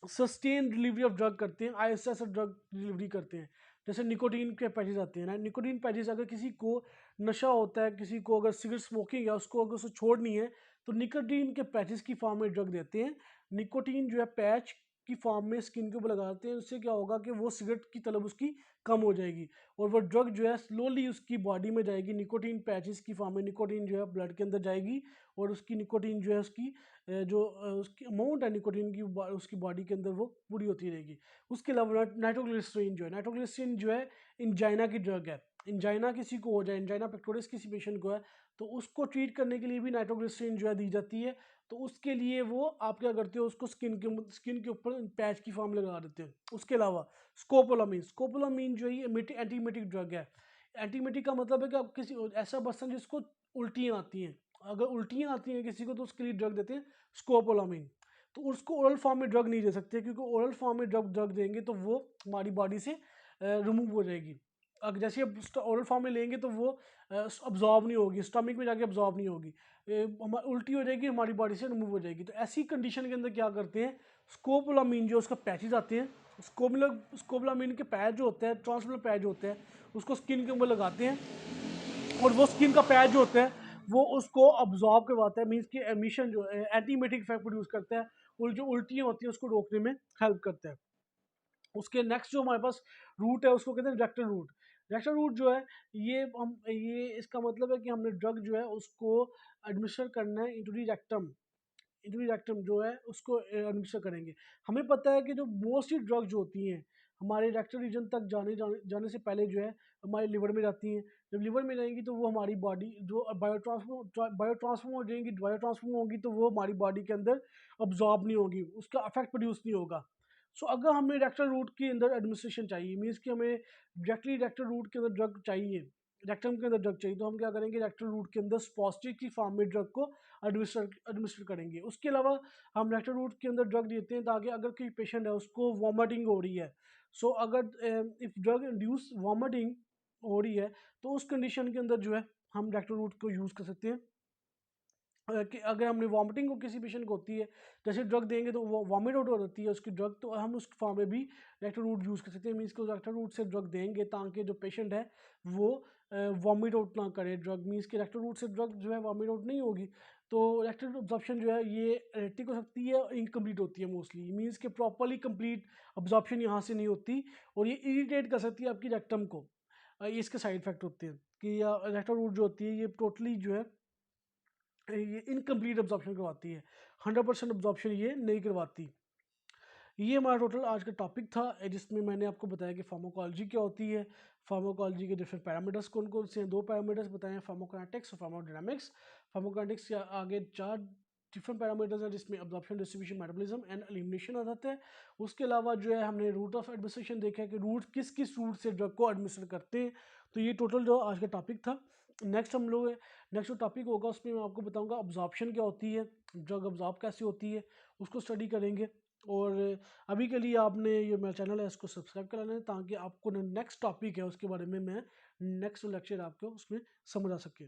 सस्टेन डिलीवरी ऑफ ड्रग करते हैं, ऐसा ऐसा ड्रग डिलीवरी करते हैं। जैसे निकोटीन के पैचेज आते हैं ना, निकोटीन पैचेज अगर किसी को नशा होता है, किसी को अगर सिगरेट स्मोकिंग है उसको अगर उसको छोड़नी है, तो निकोटीन के पैचेस की फॉर्म में ड्रग देते हैं। निकोटीन जो है पैच की फॉर्म में स्किन के ऊपर लगाते हैं, उससे क्या होगा कि वो सिगरेट की तलब उसकी कम हो जाएगी, और वो ड्रग जो है स्लोली उसकी बॉडी में जाएगी। निकोटीन पैचेस की फॉर्म में निकोटीन जो है ब्लड के अंदर जाएगी, और उसकी निकोटीन जो है उसकी उसकी अमाउंट है निकोटीन की उसकी बॉडी के अंदर वो पूरी होती रहेगी। उसके अलावा नाइट्रोग्लिसरीन जो है इंजाइना की ड्रग है। इंजाइना किसी को हो जाए, इंजाइना पेक्टोरिस किसी पेशेंट को है, तो उसको ट्रीट करने के लिए भी नाइट्रोग्लिसरीन जो है दी जाती है, तो उसके लिए वो आप क्या करते हो, उसको स्किन के ऊपर पैच की फॉर्म लगा देते हैं। उसके अलावा स्कोपोलामीन जो है ये एंटीमेटिक ड्रग है। एंटीमेटिक का मतलब है कि आप किसी ऐसा पर्सन जिसको उल्टियाँ आती हैं, अगर उल्टियाँ आती हैं किसी को तो उसके लिए ड्रग देते हैं स्कोपोलामीन। तो उसको ओरल फॉर्म में ड्रग नहीं दे सकते, क्योंकि ओरल फॉर्म में ड्रग देंगे तो वो हमारी बॉडी से रिमूव हो जाएगी। अगर जैसे अब ओरल फॉर्म में लेंगे तो वो अब्जॉर्ब नहीं होगी, स्टमक में जाके अब्जॉर्ब नहीं होगी, उल्टी हो जाएगी, हमारी बॉडी से रिमूव हो जाएगी। तो ऐसी कंडीशन के अंदर क्या करते हैं, स्कोपोलामीन जो उसका पैचेज आते हैं, स्कोपोलामीन के पैच जो होते हैं, ट्रांसमिलर पैच जो होते हैं, उसको स्किन के ऊपर लगाते हैं, और वो स्किन का पैच जो होता है वो उसको अब्जॉर्ब करवाता है, मीन्स कि एमिशन जो है एंटीमेटिक इफेक्ट प्रोड्यूस करता है, और जो उल्टियाँ होती हैं उसको रोकने में हेल्प करता है। उसके नेक्स्ट जो हमारे पास रूट है उसको कहते हैं रेक्टल रूट। रेक्टल रूट जो है ये इसका मतलब है कि हमने ड्रग जो है उसको एडमिनिस्टर करना है इंटू दी रेक्टम जो है उसको एडमिनिस्टर करेंगे। हमें पता है कि जो मोस्टली ड्रग जो होती हैं हमारे रेक्टल रीजन तक जाने से पहले जो है हमारे लिवर में जाती हैं। जब लिवर में जाएंगी तो वो हमारी बॉडी जो बायो ट्रांसफॉर्म हो जाएंगी, बायो ट्रांसफॉर्म होगी तो वो हमारी बॉडी के अंदर अब्जॉर्ब नहीं होगी, उसका इफेक्ट प्रोड्यूस नहीं होगा। सो अगर हमें रेक्टल रूट के अंदर एडमिनिस्ट्रेशन चाहिए, मीन्स कि हमें डायरेक्टली रेक्टल रूट के अंदर ड्रग चाहिए, रेक्टम के अंदर ड्रग चाहिए, तो हम क्या करेंगे, रेक्टल रूट के अंदर स्पॉस्टिक की फॉर्म में ड्रग को एडमिनिस्टर करेंगे। उसके अलावा हम रेक्टल रूट के अंदर ड्रग देते हैं ताकि अगर कोई पेशेंट है उसको वॉमिटिंग हो रही है, सो अगर इफ ड्रग इंड्यूस वॉमिटिंग हो रही है तो उस कंडीशन के अंदर जो है हम रेक्टल रूट को यूज़ कर सकते हैं। कि अगर हमने वॉमिटिंग को किसी पेशेंट को होती है, जैसे ड्रग देंगे तो वो वॉमिट आउट हो जाती है उसकी ड्रग, तो हम उस फॉर्म में भी रेक्टल रूट यूज़ कर सकते हैं। मीन्स कि रेक्टल रूट से ड्रग देंगे ताकि जो पेशेंट है वो वॉमिट आउट ना करे ड्रग, मीन्स कि रेक्टल रूट से ड्रग जो है वॉमिट आउट नहीं होगी। तो रेक्टल अब्जॉर्प्शन जो है ये एरेटिक हो सकती है और इनकम्प्लीट होती है मोस्टली, मीन्स कि प्रॉपरली कंप्लीट अब्जॉर्प्शन यहाँ से नहीं होती, और ये इरीटेट कर सकती है आपकी रेक्टम को। ये इसके साइड इफेक्ट होते हैं कि रेक्टल रूट जो होती है ये टोटली जो है ये इनकम्प्लीट अब्जॉर्प्शन करवाती है, 100% अब्जॉर्प्शन ये नहीं करवाती। ये हमारा टोटल आज का टॉपिक था, जिसमें मैंने आपको बताया कि फार्माकोलॉजी क्या होती है, फार्माकोलॉजी के डिफरेंट पैरामीटर्स कौन कौन से हैं। 2 पैरामीटर्स बताए हैं, फार्माकोकाइनेटिक्स और फार्माकोडायनामिक्स। फार्माकोकाइनेटिक्स के आगे 4 डिफरेंट पैरामीटर्स हैं जिसमें absorption, distribution, metabolism and elimination आ जाता है। उसके अलावा जो है हमने रूट ऑफ एडमिनिस्ट्रेशन देखा है कि रूट किस किस रूट से ड्रग को एडमिनिस्टर करते हैं। तो ये टोटल जो आज का टॉपिक था। नेक्स्ट जो टॉपिक होगा उसमें मैं आपको बताऊंगा अब्जॉर्प्शन क्या होती है, ड्रग अब्जॉर्ब कैसे होती है, उसको स्टडी करेंगे। और अभी के लिए आपने ये मेरा चैनल है इसको सब्सक्राइब कर लेना है ताकि आपको नेक्स्ट टॉपिक है उसके बारे में मैं नेक्स्ट लेक्चर आपको उसमें समझा सके।